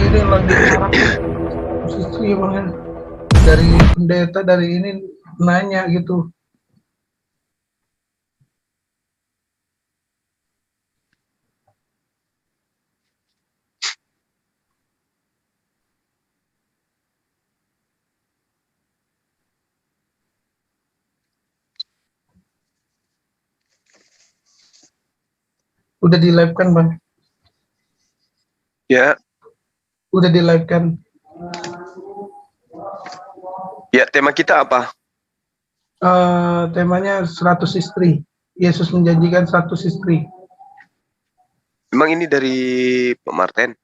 ini lagi marah istri bang ya. Dari pendeta dari ini nanya gitu. Udah di live kan bang? Ya. Udah di live kan? Ya, tema kita apa? Temanya 100 istri. Yesus menjanjikan 100 istri. Memang ini dari Pak Martin?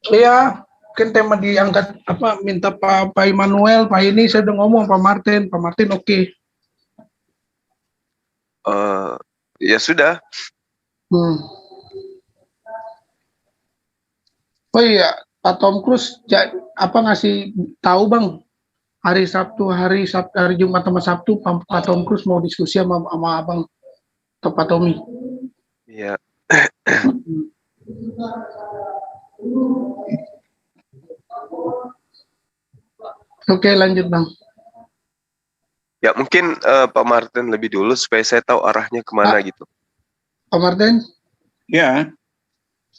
Iya, kan tema diangkat apa minta Pak Immanuel, Pak ini saya udah ngomong Pak Martin oke. Ya sudah. Oh iya, Pak Tom Cruise ngasih tahu bang hari Jumat sama Sabtu Pak Tom Cruise mau diskusi sama abang atau Pak Tommy. Iya. Oke, lanjut bang. Ya mungkin Pak Martin lebih dulu supaya saya tahu arahnya kemana gitu. Pak Martin? Ya.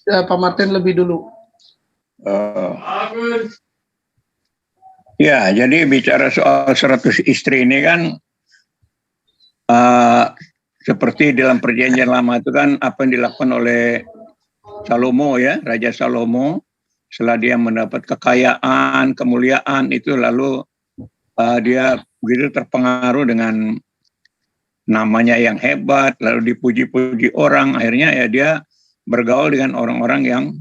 Pak Martin lebih dulu. Ya, jadi bicara soal 100 istri ini kan seperti dalam perjanjian lama itu kan apa yang dilakukan oleh Salomo ya, Raja Salomo setelah dia mendapat kekayaan, kemuliaan itu lalu dia begitu terpengaruh dengan namanya yang hebat, lalu dipuji-puji orang, akhirnya ya dia bergaul dengan orang-orang yang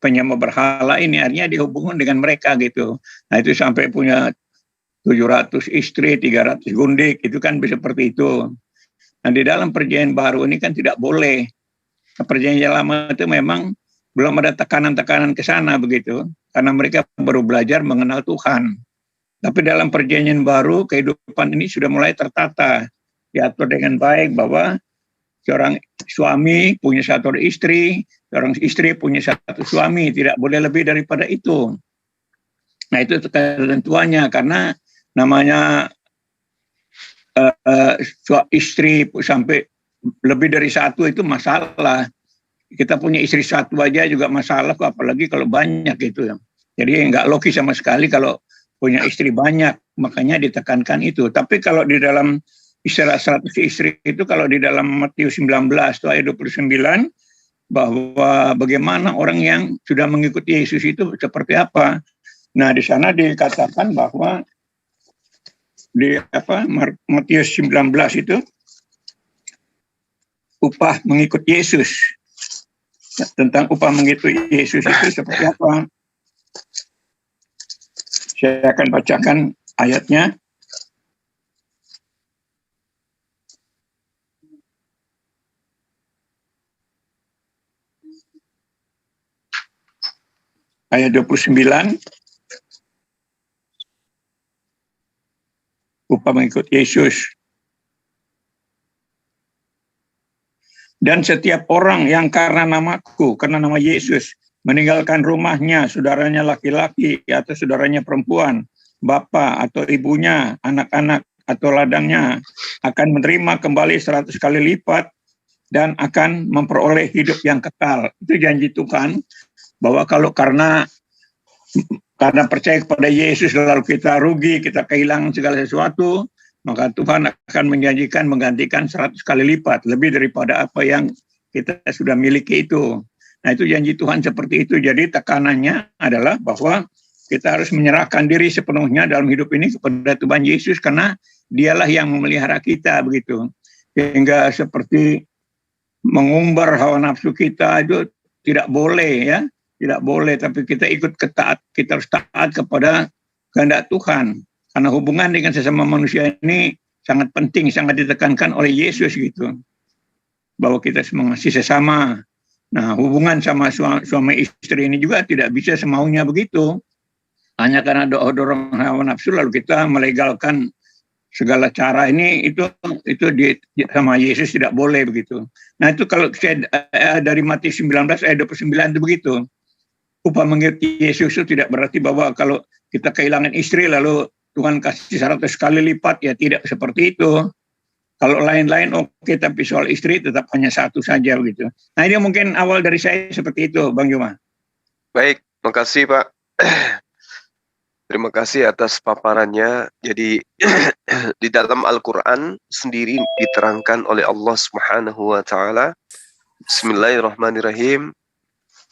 penyembah berhala ini, akhirnya dihubungkan dengan mereka gitu. Nah itu sampai punya 700 istri, 300 gundik, itu kan bisa seperti itu. Nah di dalam perjanjian baru ini kan tidak boleh. Perjanjian lama itu memang belum ada tekanan-tekanan ke sana begitu, karena mereka baru belajar mengenal Tuhan. Tapi dalam perjanjian baru, kehidupan ini sudah mulai tertata, diatur dengan baik bahwa seorang suami punya satu istri, seorang istri punya satu suami, tidak boleh lebih daripada itu. Nah itu ketentuannya, karena namanya istri sampai lebih dari satu itu masalah. Kita punya istri satu aja juga masalah, apalagi kalau banyak gitu ya. Jadi nggak logis sama sekali kalau punya istri banyak, makanya ditekankan itu. Tapi kalau di dalam istilah 100 istri itu kalau di dalam Matius 19 ayat 29 bahwa bagaimana orang yang sudah mengikuti Yesus itu seperti apa. Nah, di sana dikatakan bahwa di Matius 19 itu upah mengikut Yesus. Tentang upah mengikut Yesus itu seperti apa? Saya akan bacakan ayatnya. Ayat 29, upah mengikut Yesus. Dan setiap orang yang karena namaku, karena nama Yesus, meninggalkan rumahnya, saudaranya laki-laki atau saudaranya perempuan, bapak atau ibunya, anak-anak atau ladangnya, akan menerima kembali 100 kali lipat dan akan memperoleh hidup yang kekal. Itu janji Tuhan. Bahwa kalau karena percaya kepada Yesus lalu kita rugi, kita kehilangan segala sesuatu, maka Tuhan akan menjanjikan menggantikan 100 kali lipat, lebih daripada apa yang kita sudah miliki itu. Nah itu janji Tuhan seperti itu. Jadi tekanannya adalah bahwa kita harus menyerahkan diri sepenuhnya dalam hidup ini kepada Tuhan Yesus, karena dialah yang memelihara kita begitu. Sehingga seperti mengumbar hawa nafsu kita itu tidak boleh ya. Tidak boleh, tapi kita kita harus taat kepada kehendak Tuhan. Karena hubungan dengan sesama manusia ini sangat penting, sangat ditekankan oleh Yesus gitu. Bahwa kita mengasihi sesama. Nah, hubungan sama suami istri ini juga tidak bisa semaunya begitu. Hanya karena dorong hawa nafsu lalu kita melegalkan segala cara ini sama Yesus tidak boleh begitu. Nah itu kalau saya dari Matius 19 ayat 29 itu begitu. Upah mengerti Yesus itu tidak berarti bahwa kalau kita kehilangan istri lalu Tuhan kasih 100 kali lipat, ya tidak seperti itu. Kalau lain-lain oke, tapi soal istri tetap hanya satu saja begitu. Nah ini mungkin awal dari saya seperti itu, Bang Juma. Baik, makasih Pak. Terima kasih atas paparannya. Jadi di dalam Al-Quran sendiri diterangkan oleh Allah Subhanahu wa taala. Bismillahirrahmanirrahim.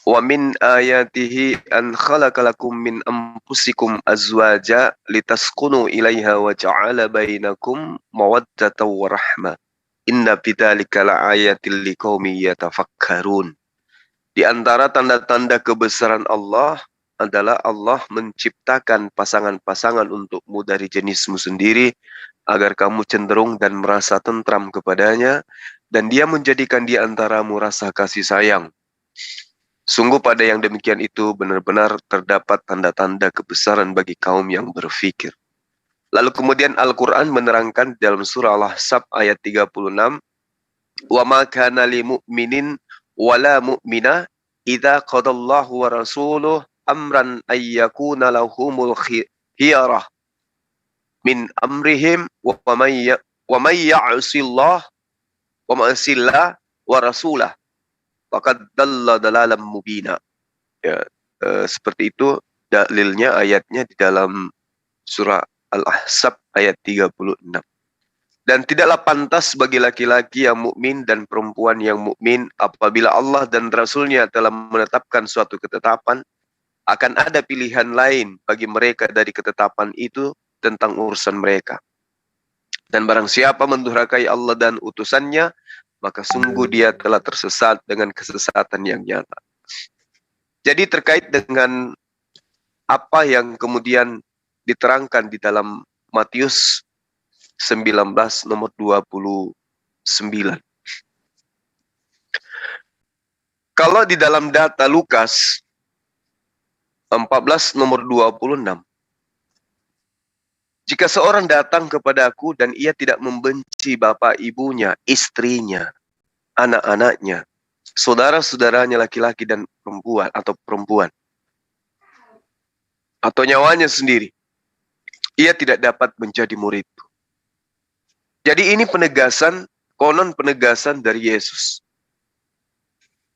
Wa min ayatihi an khalaqalakum min anfusikum azwaja litaskunu ilaiha wa ja'ala bainakum mawaddatan wa rahmah. Inna bidzalika laayatil liqaumin yatafakkarun. Di antara tanda-tanda kebesaran Allah adalah Allah menciptakan pasangan-pasangan untukmu dari jenismu sendiri agar kamu cenderung dan merasa tentram kepadanya, dan Dia menjadikan di antaramu rasa kasih sayang. Sungguh pada yang demikian itu benar-benar terdapat tanda-tanda kebesaran bagi kaum yang berfikir. Lalu kemudian Al-Quran menerangkan dalam surah Al-Ahzab ayat 36, wa ma kana li mu'minin wala mu'minah idza qadallahu wa rasuluhu amran ayyakuna lahumul khiyarah min amrihim wa may ya'sillah wa ma'sillah wa rasulah faqad dalla dalalan mubina. Ya, seperti itu dalilnya, ayatnya di dalam surah Al-Ahzab ayat 36. Dan tidaklah pantas bagi laki-laki yang mukmin dan perempuan yang mukmin apabila Allah dan Rasul-Nya telah menetapkan suatu ketetapan, akan ada pilihan lain bagi mereka dari ketetapan itu tentang urusan mereka. Dan barang siapa mendurhakai Allah dan utusannya, maka sungguh dia telah tersesat dengan kesesatan yang nyata. Jadi terkait dengan apa yang kemudian diterangkan di dalam Matius 19 nomor 29. Kalau di dalam data Lukas 14 nomor 26. Jika seorang datang kepadaku dan ia tidak membenci bapak ibunya, istrinya, anak-anaknya, saudara-saudaranya laki-laki dan perempuan, atau nyawanya sendiri, ia tidak dapat menjadi muridku. Jadi ini konon penegasan dari Yesus.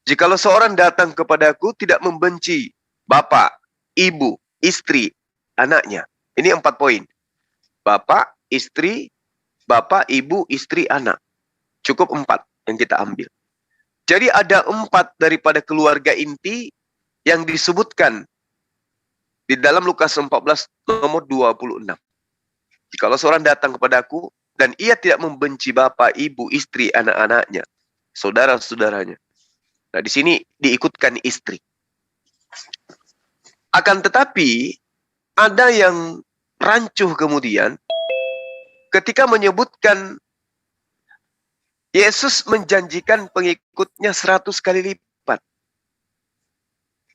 Jikalau seorang datang kepadaku tidak membenci bapak, ibu, istri, anaknya. Ini 4 poin. Bapak, ibu, istri, anak. Cukup 4 yang kita ambil. Jadi ada 4 daripada keluarga inti yang disebutkan di dalam Lukas 14 nomor 26. Jikalau seorang datang kepadaku dan ia tidak membenci bapak, ibu, istri, anak-anaknya, saudara-saudaranya. Nah, di sini diikutkan istri. Akan tetapi ada yang rancuh kemudian ketika menyebutkan Yesus menjanjikan pengikutnya 100 kali lipat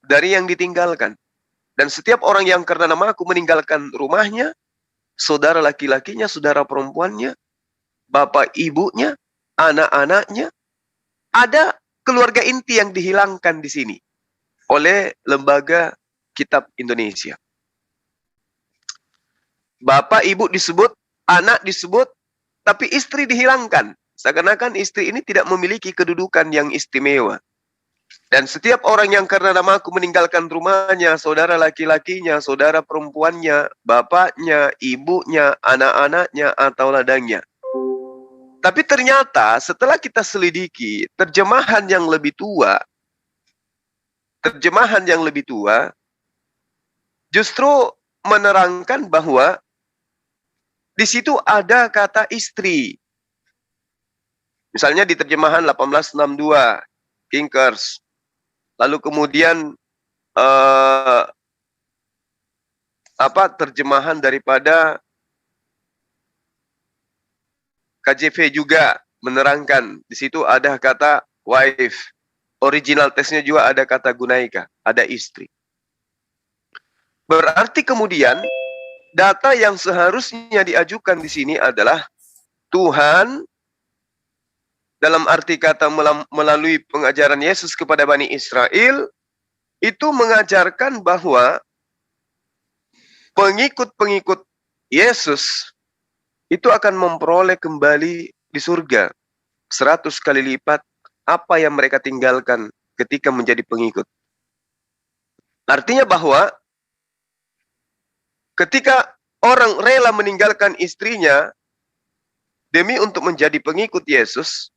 dari yang ditinggalkan. Dan setiap orang yang karena nama aku meninggalkan rumahnya, saudara laki-lakinya, saudara perempuannya, bapak ibunya, anak-anaknya, ada keluarga inti yang dihilangkan di sini oleh Lembaga Kitab Indonesia. Bapak, ibu disebut, anak disebut, tapi istri dihilangkan. Seakan-akan istri ini tidak memiliki kedudukan yang istimewa. Dan setiap orang yang karena nama aku meninggalkan rumahnya, saudara laki-lakinya, saudara perempuannya, bapaknya, ibunya, anak-anaknya, atau ladangnya. Tapi ternyata setelah kita selidiki, terjemahan yang lebih tua justru menerangkan bahwa di situ ada kata istri. Misalnya di terjemahan 1862, Kinkers. Lalu kemudian terjemahan daripada KJV juga menerangkan. Di situ ada kata wife. Original teksnya juga ada kata gunaika, ada istri. Berarti kemudian data yang seharusnya diajukan di sini adalah Tuhan dalam arti kata melalui pengajaran Yesus kepada Bani Israel itu mengajarkan bahwa pengikut-pengikut Yesus itu akan memperoleh kembali di surga 100 kali lipat apa yang mereka tinggalkan ketika menjadi pengikut. Artinya bahwa ketika orang rela meninggalkan istrinya demi untuk menjadi pengikut Yesus,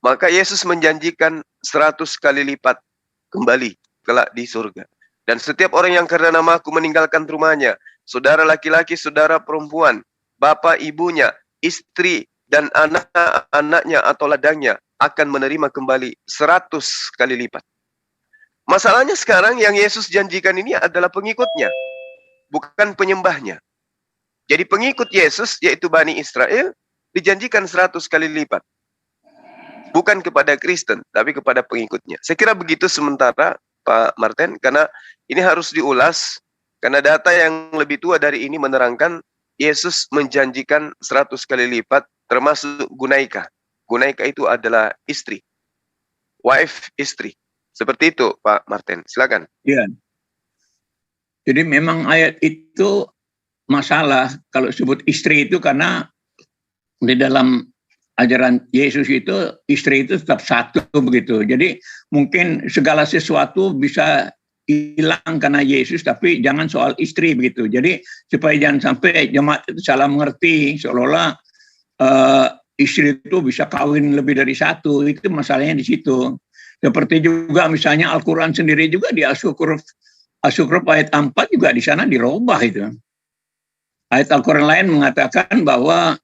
maka Yesus menjanjikan 100 kali lipat kembali kelak di surga. Dan setiap orang yang karena nama-Ku meninggalkan rumahnya, saudara laki-laki, saudara perempuan, bapak ibunya, istri, dan anak-anaknya atau ladangnya akan menerima kembali 100 kali lipat. Masalahnya sekarang yang Yesus janjikan ini adalah pengikutnya, bukan penyembahnya. Jadi pengikut Yesus, yaitu Bani Israel, dijanjikan 100 kali lipat. Bukan kepada Kristen, tapi kepada pengikutnya. Saya kira begitu sementara, Pak Martin, karena ini harus diulas, karena data yang lebih tua dari ini menerangkan Yesus menjanjikan 100 kali lipat, termasuk Gunaika. Gunaika itu adalah istri. Wife, istri. Seperti itu, Pak Martin. Silakan. Ya. Jadi memang ayat itu masalah kalau sebut istri itu karena di dalam ajaran Yesus itu istri itu tetap satu begitu. Jadi mungkin segala sesuatu bisa hilang karena Yesus, tapi jangan soal istri begitu. Jadi supaya jangan sampai jemaat itu salah mengerti seolah-olah istri itu bisa kawin lebih dari satu. Itu masalahnya di situ. Seperti juga misalnya Al-Quran sendiri juga di As-Zukhruf ayat 4 juga di sana dirubah itu. Ayat Al-Quran lain mengatakan bahwa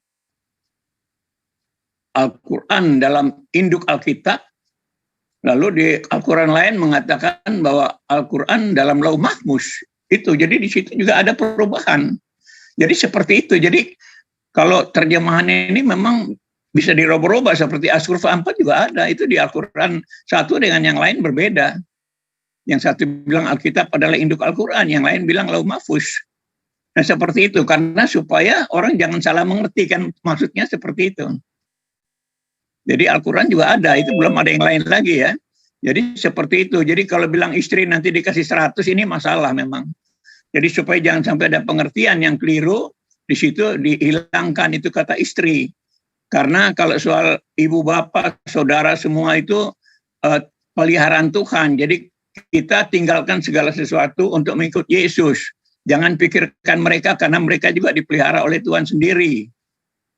Al-Quran dalam induk Alkitab, lalu di Al-Quran lain mengatakan bahwa Al-Quran dalam Lauh Mahfuz. Itu, jadi di situ juga ada perubahan. Jadi seperti itu. Jadi kalau terjemahannya ini memang bisa dirubah-rubah seperti As-Zukhruf 4 juga ada. Itu di Al-Quran satu dengan yang lain berbeda. Yang satu bilang Alkitab adalah induk Al-Quran, yang lain bilang Lauh Mahfuz. Nah seperti itu, karena supaya orang jangan salah mengerti kan maksudnya seperti itu. Jadi Al-Quran juga ada, itu belum ada yang lain lagi ya. Jadi seperti itu. Jadi kalau bilang istri nanti dikasih 100 ini masalah memang. Jadi supaya jangan sampai ada pengertian yang keliru, di situ dihilangkan itu kata istri. Karena kalau soal ibu bapak, saudara semua itu peliharaan Tuhan. Jadi kita tinggalkan segala sesuatu untuk mengikut Yesus. Jangan pikirkan mereka karena mereka juga dipelihara oleh Tuhan sendiri.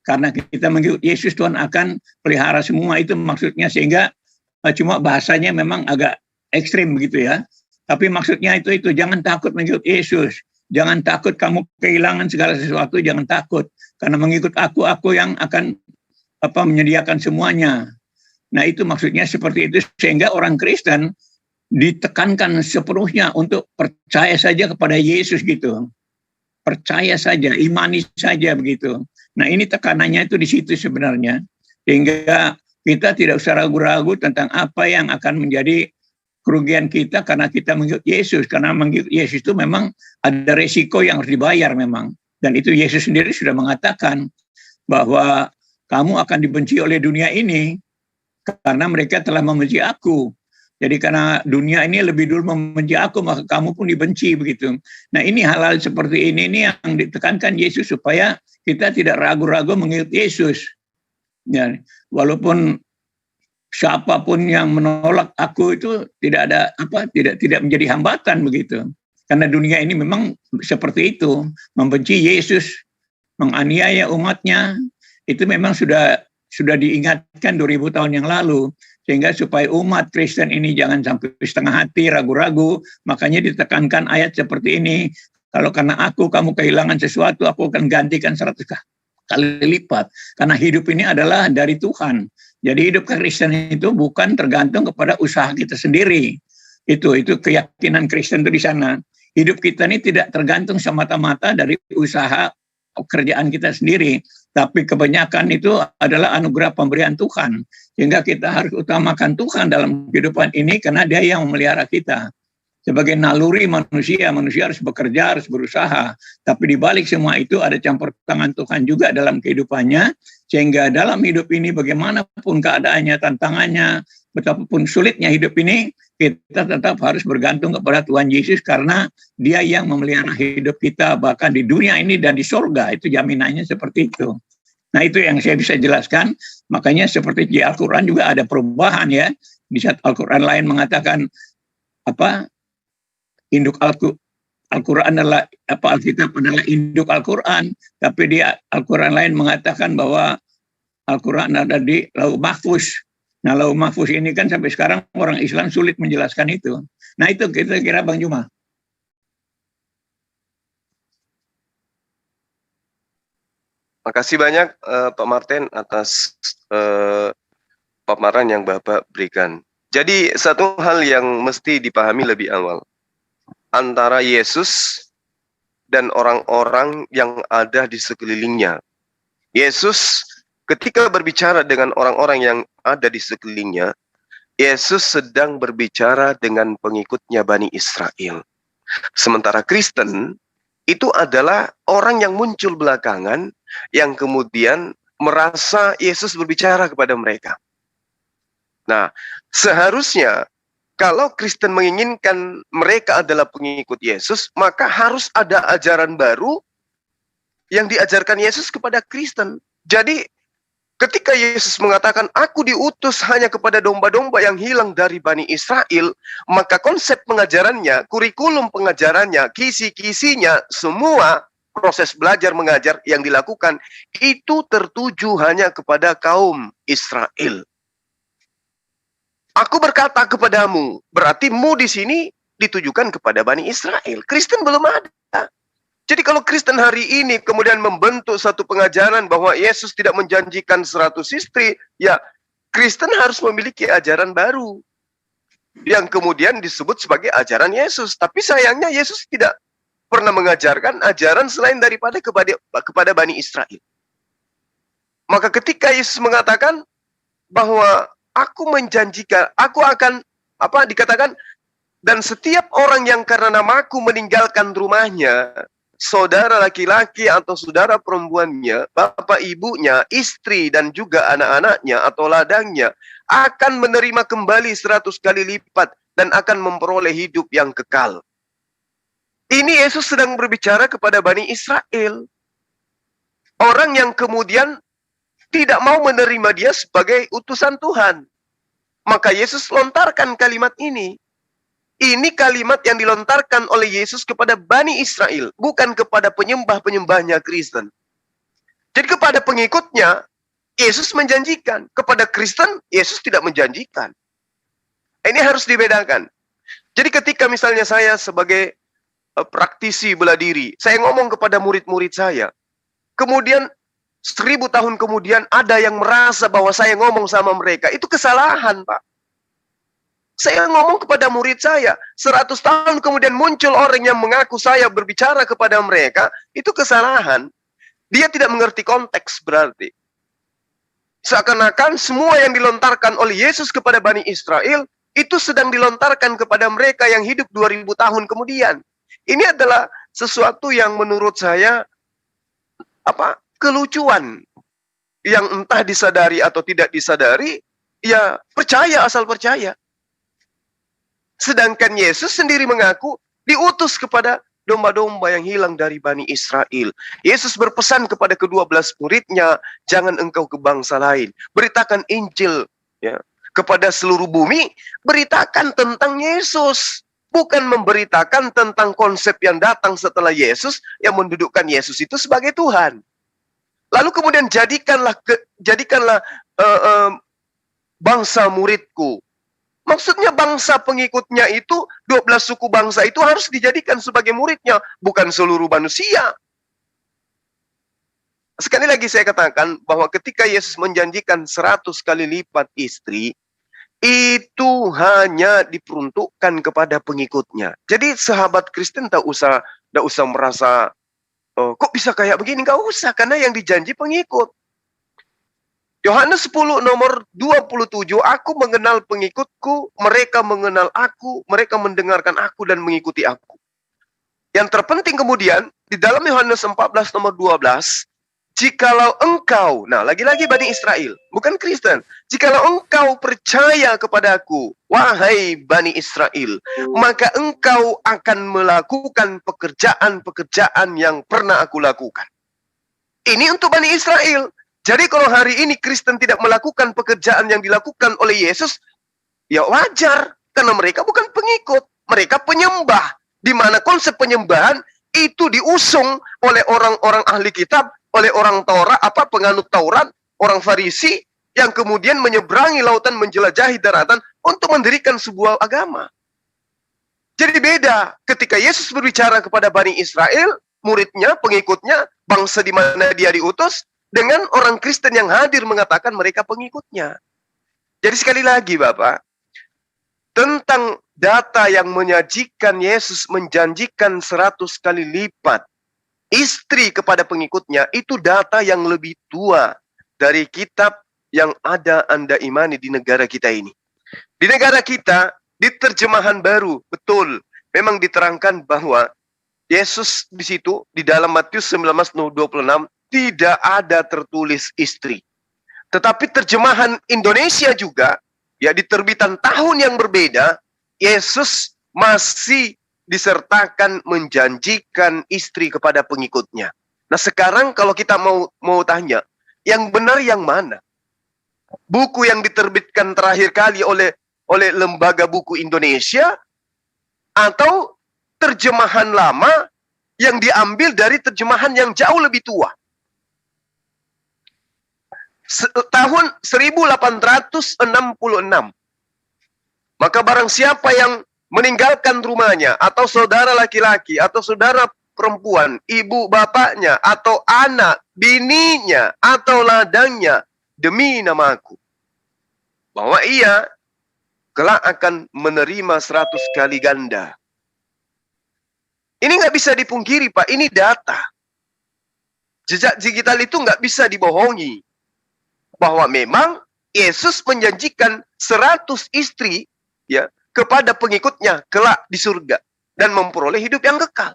Karena kita mengikut Yesus, Tuhan akan pelihara semua itu maksudnya. Sehingga cuma bahasanya memang agak ekstrim begitu ya. Tapi maksudnya itu jangan takut mengikut Yesus. Jangan takut kamu kehilangan segala sesuatu, jangan takut. Karena mengikut aku yang akan menyediakan semuanya. Nah itu maksudnya seperti itu. Sehingga orang Kristen ditekankan sepenuhnya untuk percaya saja kepada Yesus gitu. Percaya saja, imani saja begitu. Nah ini tekanannya itu di situ sebenarnya. Sehingga kita tidak usah ragu-ragu tentang apa yang akan menjadi kerugian kita karena kita mengikut Yesus. Karena mengikut Yesus itu memang ada resiko yang harus dibayar memang. Dan itu Yesus sendiri sudah mengatakan bahwa kamu akan dibenci oleh dunia ini karena mereka telah membenci aku. Jadi karena dunia ini lebih dulu membenci aku, maka kamu pun dibenci begitu. Nah ini hal-hal seperti ini yang ditekankan Yesus supaya kita tidak ragu-ragu mengikut Yesus. Ya, walaupun siapapun yang menolak aku itu tidak ada tidak menjadi hambatan begitu. Karena dunia ini memang seperti itu, membenci Yesus, menganiaya umatnya, itu memang sudah diingatkan 2000 tahun yang lalu. Sehingga supaya umat Kristen ini jangan sampai setengah hati, ragu-ragu, makanya ditekankan ayat seperti ini. Kalau karena aku kamu kehilangan sesuatu, aku akan gantikan 100 kali lipat. Karena hidup ini adalah dari Tuhan. Jadi hidup Kristen itu bukan tergantung kepada usaha kita sendiri. Itu keyakinan Kristen itu di sana. Hidup kita ini tidak tergantung semata-mata dari usaha kerjaan kita sendiri. Tapi kebanyakan itu adalah anugerah pemberian Tuhan. Sehingga kita harus utamakan Tuhan dalam kehidupan ini karena Dia yang memelihara kita. sebagai naluri manusia harus bekerja, harus berusaha. Tapi di balik semua itu ada campur tangan Tuhan juga dalam kehidupannya, sehingga dalam hidup ini bagaimanapun keadaannya, tantangannya, betapapun sulitnya hidup ini, kita tetap harus bergantung kepada Tuhan Yesus karena Dia yang memelihara hidup kita bahkan di dunia ini dan di surga. Itu jaminannya seperti itu. Nah, itu yang saya bisa jelaskan. Makanya seperti di Al-Quran juga ada perubahan ya. Di saat Al-Quran lain mengatakan induk Al-Quran adalah Alkitab adalah induk Al-Quran, tapi di Al-Quran lain mengatakan bahwa Al-Quran ada di Lauh Mahfuz. Nah, Lauh Mahfuz ini kan sampai sekarang orang Islam sulit menjelaskan itu. Nah, itu kira-kira Bang Juma. Makasih banyak Pak Martin atas paparan yang Bapak berikan. Jadi satu hal yang mesti dipahami lebih awal antara Yesus dan orang-orang yang ada di sekelilingnya. Yesus ketika berbicara dengan orang-orang yang ada di sekelilingnya, Yesus sedang berbicara dengan pengikutnya Bani Israel. Sementara Kristen itu adalah orang yang muncul belakangan yang kemudian merasa Yesus berbicara kepada mereka. Nah, seharusnya kalau Kristen menginginkan mereka adalah pengikut Yesus, maka harus ada ajaran baru yang diajarkan Yesus kepada Kristen. Jadi, ketika Yesus mengatakan, aku diutus hanya kepada domba-domba yang hilang dari Bani Israel, maka konsep pengajarannya, kurikulum pengajarannya, kisi-kisinya, semua proses belajar mengajar yang dilakukan, itu tertuju hanya kepada kaum Israel. Aku berkata kepadamu, berarti mu di sini ditujukan kepada Bani Israel. Kristen belum ada. Jadi kalau Kristen hari ini kemudian membentuk satu pengajaran bahwa Yesus tidak menjanjikan 100 istri, ya Kristen harus memiliki ajaran baru yang kemudian disebut sebagai ajaran Yesus. Tapi sayangnya Yesus tidak pernah mengajarkan ajaran selain daripada kepada Bani Israel. Maka ketika Yesus mengatakan bahwa aku menjanjikan, aku akan, dikatakan, dan setiap orang yang karena namaku meninggalkan rumahnya, saudara laki-laki atau saudara perempuannya, bapak ibunya, istri, dan juga anak-anaknya atau ladangnya, akan menerima kembali 100 kali lipat dan akan memperoleh hidup yang kekal. Ini Yesus sedang berbicara kepada Bani Israel. Orang yang kemudian tidak mau menerima dia sebagai utusan Tuhan. Maka Yesus lontarkan kalimat ini. Ini kalimat yang dilontarkan oleh Yesus kepada Bani Israel, bukan kepada penyembah-penyembahnya Kristen. Jadi kepada pengikutnya, Yesus menjanjikan. Kepada Kristen, Yesus tidak menjanjikan. Ini harus dibedakan. Jadi ketika misalnya saya sebagai praktisi bela diri, saya ngomong kepada murid-murid saya, kemudian 1000 tahun kemudian ada yang merasa bahwa saya ngomong sama mereka. Itu kesalahan, Pak. Saya ngomong kepada murid saya. 100 tahun kemudian muncul orang yang mengaku saya berbicara kepada mereka. Itu kesalahan. Dia tidak mengerti konteks berarti. Seakan-akan semua yang dilontarkan oleh Yesus kepada Bani Israel, itu sedang dilontarkan kepada mereka yang hidup 2000 tahun kemudian. Ini adalah sesuatu yang menurut saya, kelucuan yang entah disadari atau tidak disadari, ya percaya asal percaya. Sedangkan Yesus sendiri mengaku diutus kepada domba-domba yang hilang dari Bani Israel. Yesus berpesan kepada ke-12 muridnya, jangan engkau ke bangsa lain. Beritakan Injil ya, kepada seluruh bumi, beritakan tentang Yesus. Bukan memberitakan tentang konsep yang datang setelah Yesus, yang mendudukkan Yesus itu sebagai Tuhan. Lalu kemudian jadikanlah bangsa muridku. Maksudnya bangsa pengikutnya itu, 12 suku bangsa itu harus dijadikan sebagai muridnya, bukan seluruh manusia. Sekali lagi saya katakan bahwa ketika Yesus menjanjikan 100 kali lipat istri, itu hanya diperuntukkan kepada pengikutnya. Jadi sahabat Kristen tak usah merasa, kok bisa kayak begini? Nggak usah, karena yang dijanji pengikut. Yohanes 10 nomor 27, aku mengenal pengikutku, mereka mengenal aku, mereka mendengarkan aku dan mengikuti aku. Yang terpenting kemudian, di dalam Yohanes 14 nomor 12, jikalau engkau, nah lagi-lagi Bani Israel, bukan Kristen, jikalau engkau percaya kepadaku, wahai Bani Israel, maka engkau akan melakukan pekerjaan-pekerjaan yang pernah aku lakukan. Ini untuk Bani Israel. Jadi kalau hari ini Kristen tidak melakukan pekerjaan yang dilakukan oleh Yesus, ya wajar, karena mereka bukan pengikut, mereka penyembah. Di mana konsep penyembahan itu diusung oleh orang-orang ahli kitab, oleh orang Taurat, penganut Taurat, orang Farisi, yang kemudian menyeberangi lautan, menjelajahi daratan untuk mendirikan sebuah agama. Jadi beda ketika Yesus berbicara kepada Bani Israel, muridnya, pengikutnya, bangsa di mana dia diutus, dengan orang Kristen yang hadir mengatakan mereka pengikutnya. Jadi sekali lagi Bapak, tentang data yang menyajikan Yesus menjanjikan 100 kali lipat istri kepada pengikutnya, itu data yang lebih tua dari kitab yang ada Anda imani di negara kita ini. Di negara kita, di terjemahan baru, betul, memang diterangkan bahwa Yesus di situ, di dalam Matius 19:26, tidak ada tertulis istri. Tetapi terjemahan Indonesia juga, ya di terbitan tahun yang berbeda, Yesus masih disertakan menjanjikan istri kepada pengikutnya. Nah sekarang kalau kita mau tanya, yang benar yang mana? Buku yang diterbitkan terakhir kali oleh Lembaga Buku Indonesia, atau terjemahan lama yang diambil dari terjemahan yang jauh lebih tua? Tahun 1866. Maka barang siapa yang meninggalkan rumahnya, atau saudara laki-laki, atau saudara perempuan, ibu bapaknya, atau anak, bininya, atau ladangnya, demi namaku, bahwa ia kelak akan menerima 100 kali ganda. Ini nggak bisa dipungkiri Pak, ini data. Jejak digital itu nggak bisa dibohongi. Bahwa memang Yesus menjanjikan 100 istri ya kepada pengikutnya kelak di surga dan memperoleh hidup yang kekal.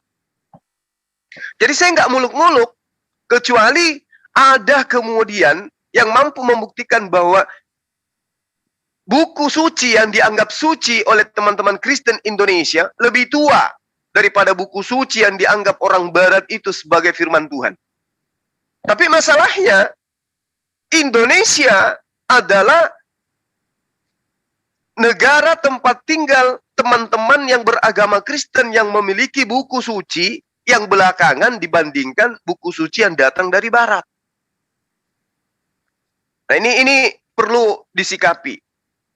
Jadi saya nggak muluk-muluk, kecuali ada kemudian yang mampu membuktikan bahwa buku suci yang dianggap suci oleh teman-teman Kristen Indonesia lebih tua daripada buku suci yang dianggap orang Barat itu sebagai firman Tuhan. Tapi masalahnya, Indonesia adalah negara tempat tinggal teman-teman yang beragama Kristen yang memiliki buku suci yang belakangan dibandingkan buku suci yang datang dari Barat. Nah ini perlu disikapi.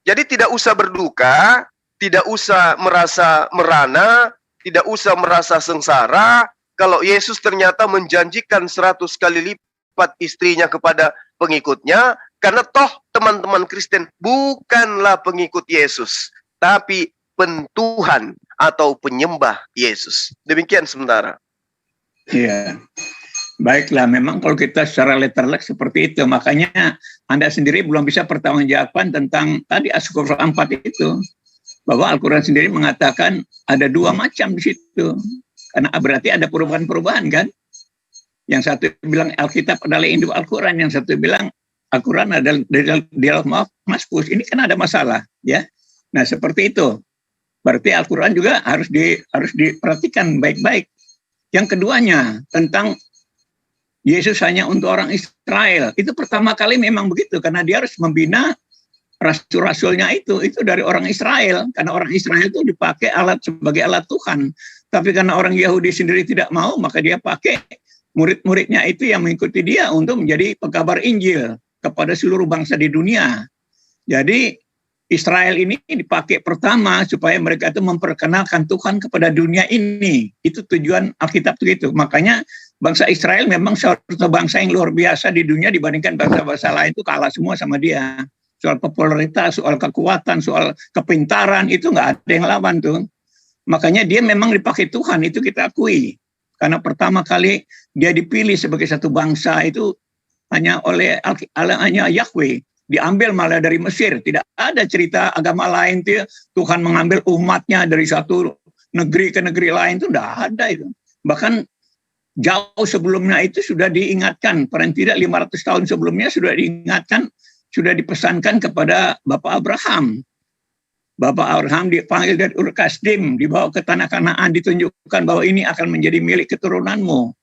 Jadi tidak usah berduka, tidak usah merasa merana, tidak usah merasa sengsara kalau Yesus ternyata menjanjikan 100 kali lipat istrinya kepada pengikutnya, karena toh teman-teman Kristen bukanlah pengikut Yesus, tapi pentuhan atau penyembah Yesus. Demikian sementara. Iya. Baiklah, memang kalau kita secara letterlek seperti itu, makanya Anda sendiri belum bisa pertanggungjawaban tentang tadi Asy-Syukur 4 itu, bahwa Al-Quran sendiri mengatakan ada dua macam di situ, karena berarti ada perubahan-perubahan kan? Yang satu bilang Alkitab adalah induk Al-Quran, yang satu bilang Al-Quran adalah dialog mahfuz. Ini kan ada masalah, ya. Nah seperti itu. Berarti Al-Quran juga harus diperhatikan baik-baik. Yang keduanya tentang Yesus hanya untuk orang Israel. Itu pertama kali memang begitu, karena dia harus membina rasul-rasulnya itu dari orang Israel. Karena orang Israel itu dipakai sebagai alat Tuhan. Tapi karena orang Yahudi sendiri tidak mau, maka dia pakai murid-muridnya itu yang mengikuti dia untuk menjadi pengkabar Injil kepada seluruh bangsa di dunia. Jadi Israel ini dipakai pertama supaya mereka itu memperkenalkan Tuhan kepada dunia ini. Itu tujuan Alkitab itu. Makanya bangsa Israel memang satu bangsa yang luar biasa di dunia dibandingkan bangsa-bangsa lain, itu kalah semua sama dia. Soal popularitas, soal kekuatan, soal kepintaran, itu nggak ada yang lawan tuh. Makanya dia memang dipakai Tuhan, itu kita akui. Karena pertama kali dia dipilih sebagai satu bangsa itu hanya oleh hanya Yahweh. Diambil malah dari Mesir. Tidak ada cerita agama lain Tuhan mengambil umatnya dari satu negeri ke negeri lain, itu tidak ada itu. Bahkan jauh sebelumnya itu sudah diingatkan, paling tidak 500 tahun sebelumnya sudah diingatkan, sudah dipesankan kepada Bapak Abraham. Bapak Abraham dipanggil dari Ur Kasdim, dibawa ke tanah Kanaan, ditunjukkan bahwa ini akan menjadi milik keturunanmu.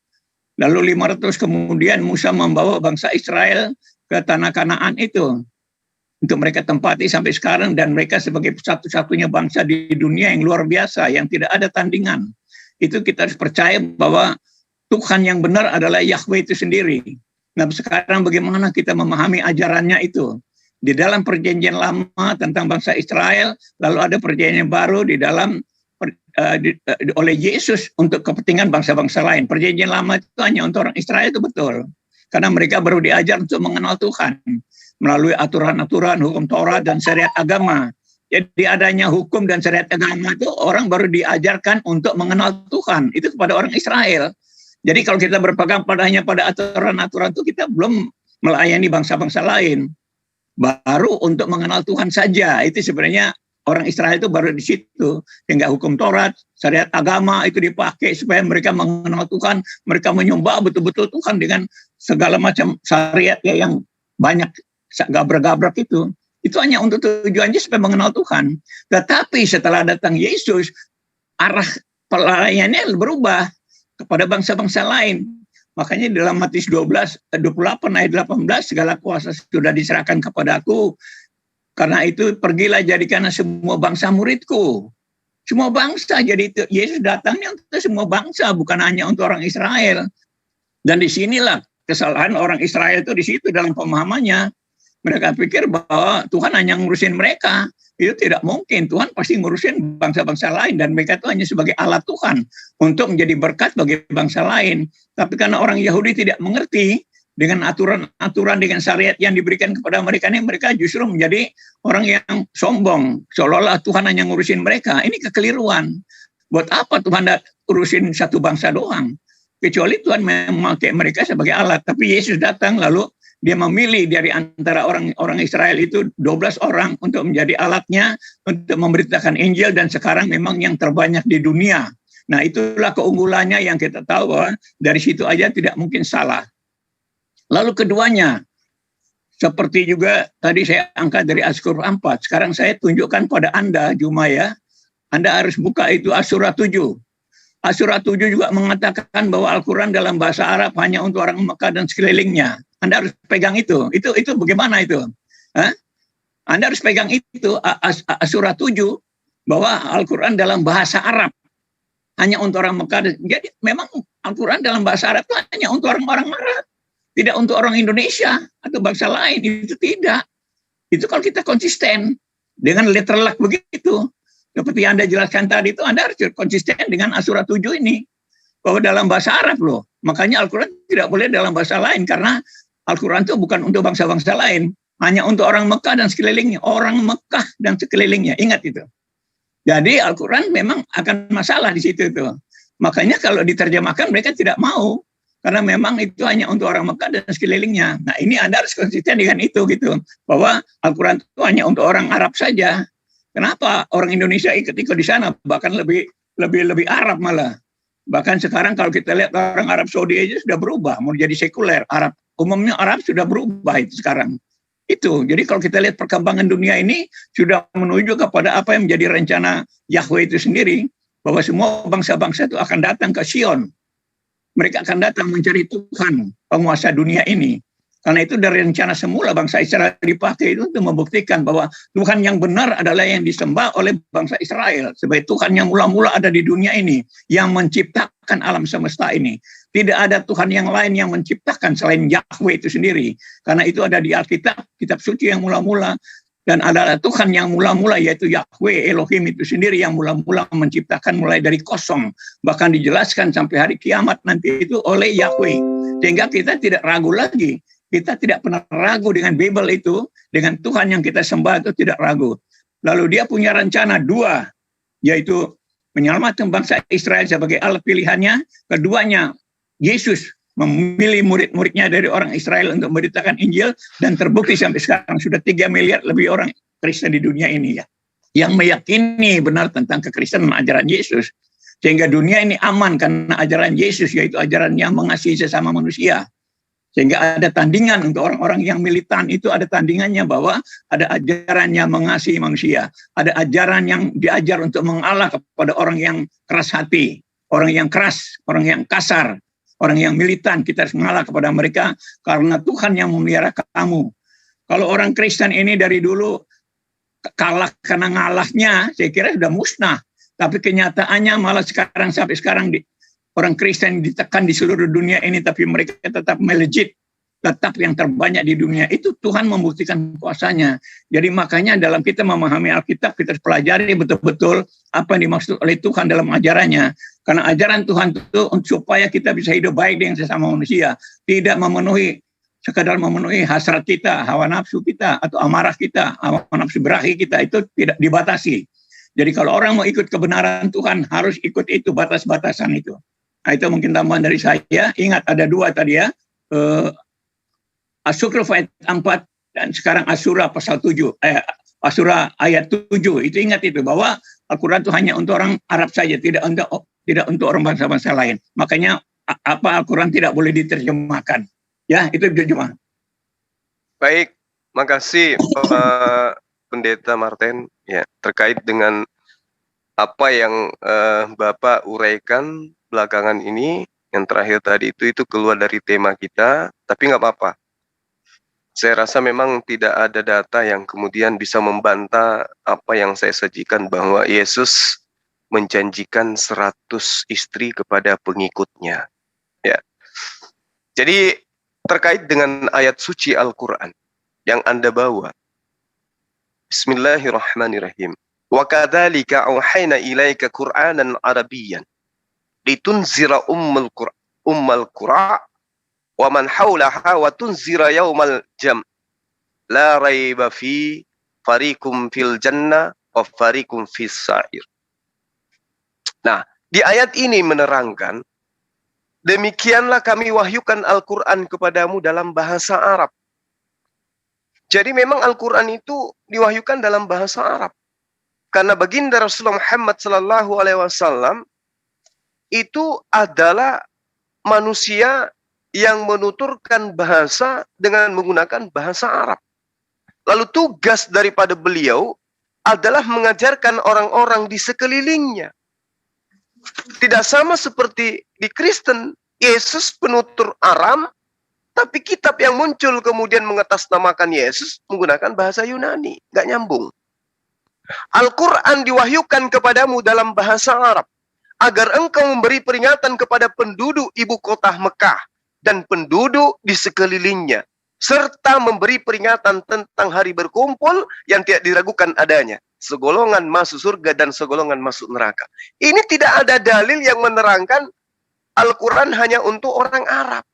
Lalu 500 kemudian Musa membawa bangsa Israel ke tanah Kanaan itu untuk mereka tempati sampai sekarang, dan mereka sebagai satu-satunya bangsa di dunia yang luar biasa yang tidak ada tandingan. Itu kita harus percaya bahwa Tuhan yang benar adalah Yahweh itu sendiri. Nah, sekarang bagaimana kita memahami ajarannya itu? Di dalam perjanjian lama tentang bangsa Israel, lalu ada perjanjian baru di dalam oleh Yesus untuk kepentingan bangsa-bangsa lain. Perjanjian lama itu hanya untuk orang Israel, itu betul. Karena mereka baru diajar untuk mengenal Tuhan melalui aturan-aturan hukum Taurat dan syariat agama. Jadi adanya hukum dan syariat agama itu orang baru diajarkan untuk mengenal Tuhan. Itu kepada orang Israel. Jadi kalau kita berpegang hanya pada aturan-aturan itu, kita belum melayani bangsa-bangsa lain. Baru untuk mengenal Tuhan saja. Itu sebenarnya orang Israel itu baru di situ. Sehingga hukum Taurat, syariat agama itu dipakai supaya mereka mengenal Tuhan. Mereka menyembah betul-betul Tuhan dengan segala macam syariat yang banyak gabrak-gabrak itu. Itu hanya untuk tujuannya supaya mengenal Tuhan. Tetapi setelah datang Yesus, arah pelayanannya berubah kepada bangsa-bangsa lain. Makanya dalam Matius 28 ayat 18, segala kuasa sudah diserahkan kepadaku. Karena itu pergilah jadikanlah semua bangsa muridku. Semua bangsa. Jadi itu Yesus datangnya untuk semua bangsa, bukan hanya untuk orang Israel. Dan disinilah kesalahan orang Israel itu di situ dalam pemahamannya. Mereka pikir bahwa Tuhan hanya ngurusin mereka. Itu tidak mungkin. Tuhan pasti ngurusin bangsa-bangsa lain. Dan mereka itu hanya sebagai alat Tuhan untuk menjadi berkat bagi bangsa lain. Tapi karena orang Yahudi tidak mengerti dengan aturan-aturan, dengan syariat yang diberikan kepada mereka ini, mereka justru menjadi orang yang sombong. Seolah-olah Tuhan hanya ngurusin mereka. Ini kekeliruan. Buat apa Tuhan urusin satu bangsa doang? Kecuali Tuhan memakai mereka sebagai alat. Tapi Yesus datang lalu dia memilih dari antara orang Israel itu 12 orang untuk menjadi alatnya untuk memberitakan Injil, dan sekarang memang yang terbanyak di dunia. Nah, itulah keunggulannya yang kita tahu bahwa dari situ aja tidak mungkin salah. Lalu keduanya, seperti juga tadi saya angkat dari Askur 4, sekarang saya tunjukkan pada Anda, Jumaya, Anda harus buka itu Asura 7. Asura 7 juga mengatakan bahwa Al-Quran dalam bahasa Arab hanya untuk orang Mekah dan sekelilingnya. Anda harus pegang itu. Itu bagaimana itu? Anda harus pegang itu, Asura 7, bahwa Al-Quran dalam bahasa Arab hanya untuk orang Mekah. Jadi memang Al-Quran dalam bahasa Arab itu hanya untuk orang-orang Arab. Tidak untuk orang Indonesia atau bangsa lain. Itu tidak. Itu kalau kita konsisten dengan letter luck begitu. Seperti Anda jelaskan tadi itu, Anda harus konsisten dengan Asura 7 ini. Bahwa dalam bahasa Arab loh. Makanya Al-Quran tidak boleh dalam bahasa lain. Karena Al-Quran itu bukan untuk bangsa-bangsa lain. Hanya untuk orang Mekah dan sekelilingnya. Orang Mekah dan sekelilingnya. Ingat itu. Jadi Al-Quran memang akan masalah di situ itu. Makanya kalau diterjemahkan mereka tidak mau. Karena memang itu hanya untuk orang Mekah dan sekelilingnya. Nah, ini Anda harus konsisten dengan itu gitu. Bahwa Al-Quran itu hanya untuk orang Arab saja. Kenapa orang Indonesia ikut-ikut di sana? Bahkan lebih Arab malah. Bahkan sekarang kalau kita lihat orang Arab Saudi aja sudah berubah. Mau jadi sekuler. Umumnya Arab sudah berubah itu sekarang. Itu. Jadi kalau kita lihat perkembangan dunia ini sudah menuju kepada apa yang menjadi rencana Yahweh itu sendiri. Bahwa semua bangsa-bangsa itu akan datang ke Sion. Mereka akan datang mencari Tuhan, penguasa dunia ini. Karena itu dari rencana semula bangsa Israel dipakai itu untuk membuktikan bahwa Tuhan yang benar adalah yang disembah oleh bangsa Israel. Sebagai Tuhan yang mula-mula ada di dunia ini, yang menciptakan alam semesta ini. Tidak ada Tuhan yang lain yang menciptakan selain Yahweh itu sendiri. Karena itu ada di Alkitab, kitab suci yang mula-mula. Dan adalah Tuhan yang mula-mula, yaitu Yahweh Elohim itu sendiri yang mula-mula menciptakan mulai dari kosong. Bahkan dijelaskan sampai hari kiamat nanti itu oleh Yahweh. Sehingga kita tidak ragu lagi. Kita tidak pernah ragu dengan Bible itu. Dengan Tuhan yang kita sembah itu tidak ragu. Lalu dia punya rencana 2. Yaitu menyelamatkan bangsa Israel sebagai alat pilihannya. Keduanya, Yesus memilih murid-muridnya dari orang Israel untuk memberitakan Injil, dan terbukti sampai sekarang sudah 3 miliar lebih orang Kristen di dunia ini ya, yang meyakini benar tentang kekristenan ajaran Yesus. Sehingga dunia ini aman karena ajaran Yesus, yaitu ajaran yang mengasihi sesama manusia. Sehingga ada tandingan untuk orang-orang yang militan, itu ada tandingannya bahwa ada ajaran yang mengasihi manusia. Ada ajaran yang diajar untuk mengalah kepada orang yang keras hati, orang yang keras, orang yang kasar, orang yang militan. Kita harus mengalah kepada mereka karena Tuhan yang memelihara kamu. Kalau orang Kristen ini dari dulu kalah karena ngalahnya, saya kira sudah musnah. Tapi kenyataannya malah sekarang sampai sekarang orang Kristen ditekan di seluruh dunia ini, tapi mereka tetap melejit, tetap yang terbanyak di dunia. Itu Tuhan membuktikan kuasanya. Jadi makanya dalam kita memahami Alkitab, kita harus pelajari betul-betul apa yang dimaksud oleh Tuhan dalam ajarannya. Karena ajaran Tuhan itu supaya kita bisa hidup baik dengan sesama manusia. Tidak sekadar memenuhi hasrat kita, hawa nafsu kita, atau amarah kita, hawa nafsu berahi kita, itu tidak dibatasi. Jadi kalau orang mau ikut kebenaran Tuhan, harus ikut itu, batas-batasan itu. Nah, itu mungkin tambahan dari saya. Ingat ada 2 tadi ya. As-Sukr ayat 4 dan sekarang As-Surah pasal 7. As-Surah ayat 7. Itu ingat itu bahwa Al-Quran itu hanya untuk orang Arab saja, tidak untuk orang bangsa-bangsa lain. Makanya Al-Quran tidak boleh diterjemahkan. Ya, itu cuma. Baik, makasih Pak Pendeta Martin ya, terkait dengan apa yang Bapak uraikan belakangan ini. Yang terakhir tadi itu keluar dari tema kita, tapi nggak apa-apa. Saya rasa memang tidak ada data yang kemudian bisa membantah apa yang saya sajikan, bahwa Yesus menjanjikan 100 istri kepada pengikutnya. Ya. Jadi terkait dengan ayat suci Al-Quran yang Anda bawa. Bismillahirrahmanirrahim. Wa kadzalika auhayna ilaika Qur'anan Arabiyyan litunzira ummal qura wa man haulaha wa tunzira yaumal jam la raiba fi fariqum fil jannah wa fariqum fis sa'ir. Nah, di ayat ini menerangkan, demikianlah kami wahyukan Al-Quran kepadamu dalam bahasa Arab. Jadi memang Al-Quran itu diwahyukan dalam bahasa Arab. Karena baginda Rasulullah Muhammad SAW itu adalah manusia yang menuturkan bahasa dengan menggunakan bahasa Arab. Lalu tugas daripada beliau adalah mengajarkan orang-orang di sekelilingnya. Tidak sama seperti di Kristen, Yesus penutur Aram, tapi kitab yang muncul kemudian mengatasnamakan Yesus menggunakan bahasa Yunani. Nggak nyambung. Al-Quran diwahyukan kepadamu dalam bahasa Arab, agar engkau memberi peringatan kepada penduduk ibu kota Mekah dan penduduk di sekelilingnya, serta memberi peringatan tentang hari berkumpul yang tidak diragukan adanya. Segolongan masuk surga dan segolongan masuk neraka. Ini tidak ada dalil yang menerangkan Al-Quran hanya untuk orang Arab.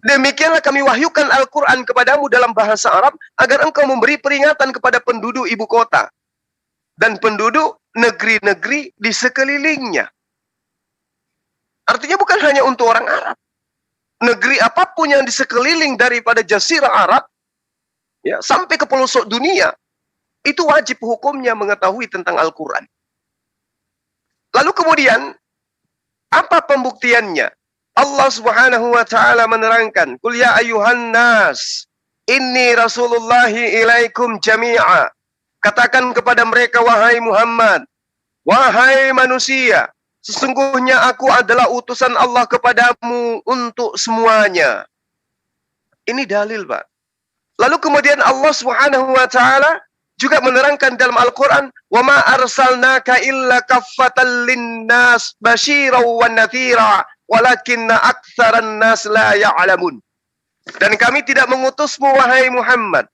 Demikianlah kami wahyukan Al-Quran kepadamu dalam bahasa Arab, agar engkau memberi peringatan kepada penduduk ibu kota dan penduduk negeri-negeri di sekelilingnya. Artinya bukan hanya untuk orang Arab. Negeri apapun yang di sekeliling daripada Jazirah Arab, ya, sampai ke pelosok dunia, itu wajib hukumnya mengetahui tentang Al-Quran. Lalu kemudian, apa pembuktiannya? Allah Subhanahu wa ta'ala menerangkan, "Qul ya ayyuhan nas, inni rasulullahi ilaikum jami'a." Katakan kepada mereka, wahai Muhammad, wahai manusia, sesungguhnya aku adalah utusan Allah kepadamu untuk semuanya. Ini dalil, Pak. Lalu kemudian Allah Subhanahu wa ta'ala juga menerangkan dalam Al-Quran, "Wa ma arsalnaka illa kaffatan linnas basyiran wa nadhira, walakinna aktsaran nas la ya'lamun." Dan kami tidak mengutusmu, wahai Muhammad,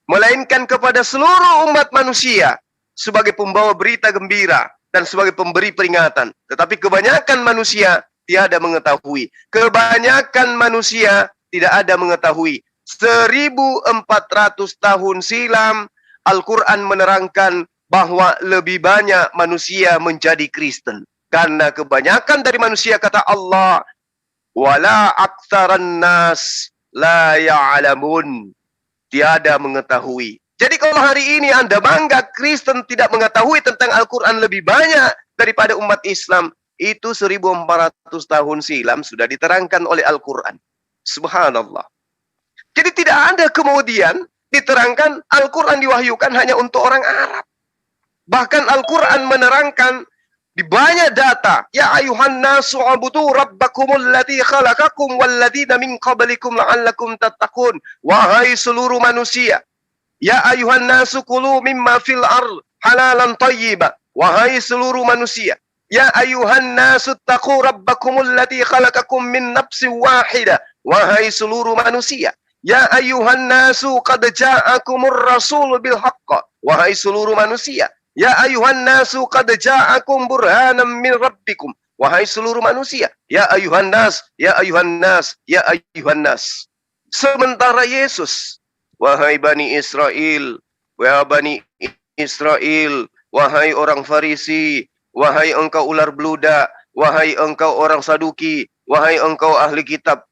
melainkan kepada seluruh umat manusia sebagai pembawa berita gembira dan sebagai pemberi peringatan. Tetapi kebanyakan manusia tiada mengetahui. Kebanyakan manusia tidak ada mengetahui. 1400 tahun silam Al-Quran menerangkan bahwa lebih banyak manusia menjadi Kristen. Karena kebanyakan dari manusia, kata Allah, wala aktsaran nas la ya'lamun. Tiada mengetahui. Jadi kalau hari ini Anda bangga Kristen tidak mengetahui tentang Al-Quran lebih banyak daripada umat Islam, itu 1400 tahun silam sudah diterangkan oleh Al-Quran. Subhanallah. Jadi tidak ada kemudian diterangkan Al-Quran diwahyukan hanya untuk orang Arab. Bahkan Al-Quran menerangkan di banyak data, ya ayuhan nasu abudu rabbakumul ladzi khalaqakum walladzina min qablikum la'allakum tattaqun. Wahai seluruh manusia, ya ayuhan nasu kulu mimma fil ard halalan thayyiba. Wahai seluruh manusia, ya ayuhan nasu taqu rabbakumul ladzi khalaqakum min nafsin wahidah. Wahai seluruh manusia, ya ayuhan nasu qad ja'akumur rasul bil haqq. Wahai seluruh manusia, ya ayuhan nasu qad ja'akum burhanan min rabbikum. Wahai seluruh manusia, ya ayuhan nas, ya ayuhan nas, ya ayuhan nas. Sementara Yesus, wahai Bani Israel, wahai Bani Israel, wahai orang Farisi, wahai engkau ular beludak, wahai engkau orang Saduki, wahai engkau ahli kitab.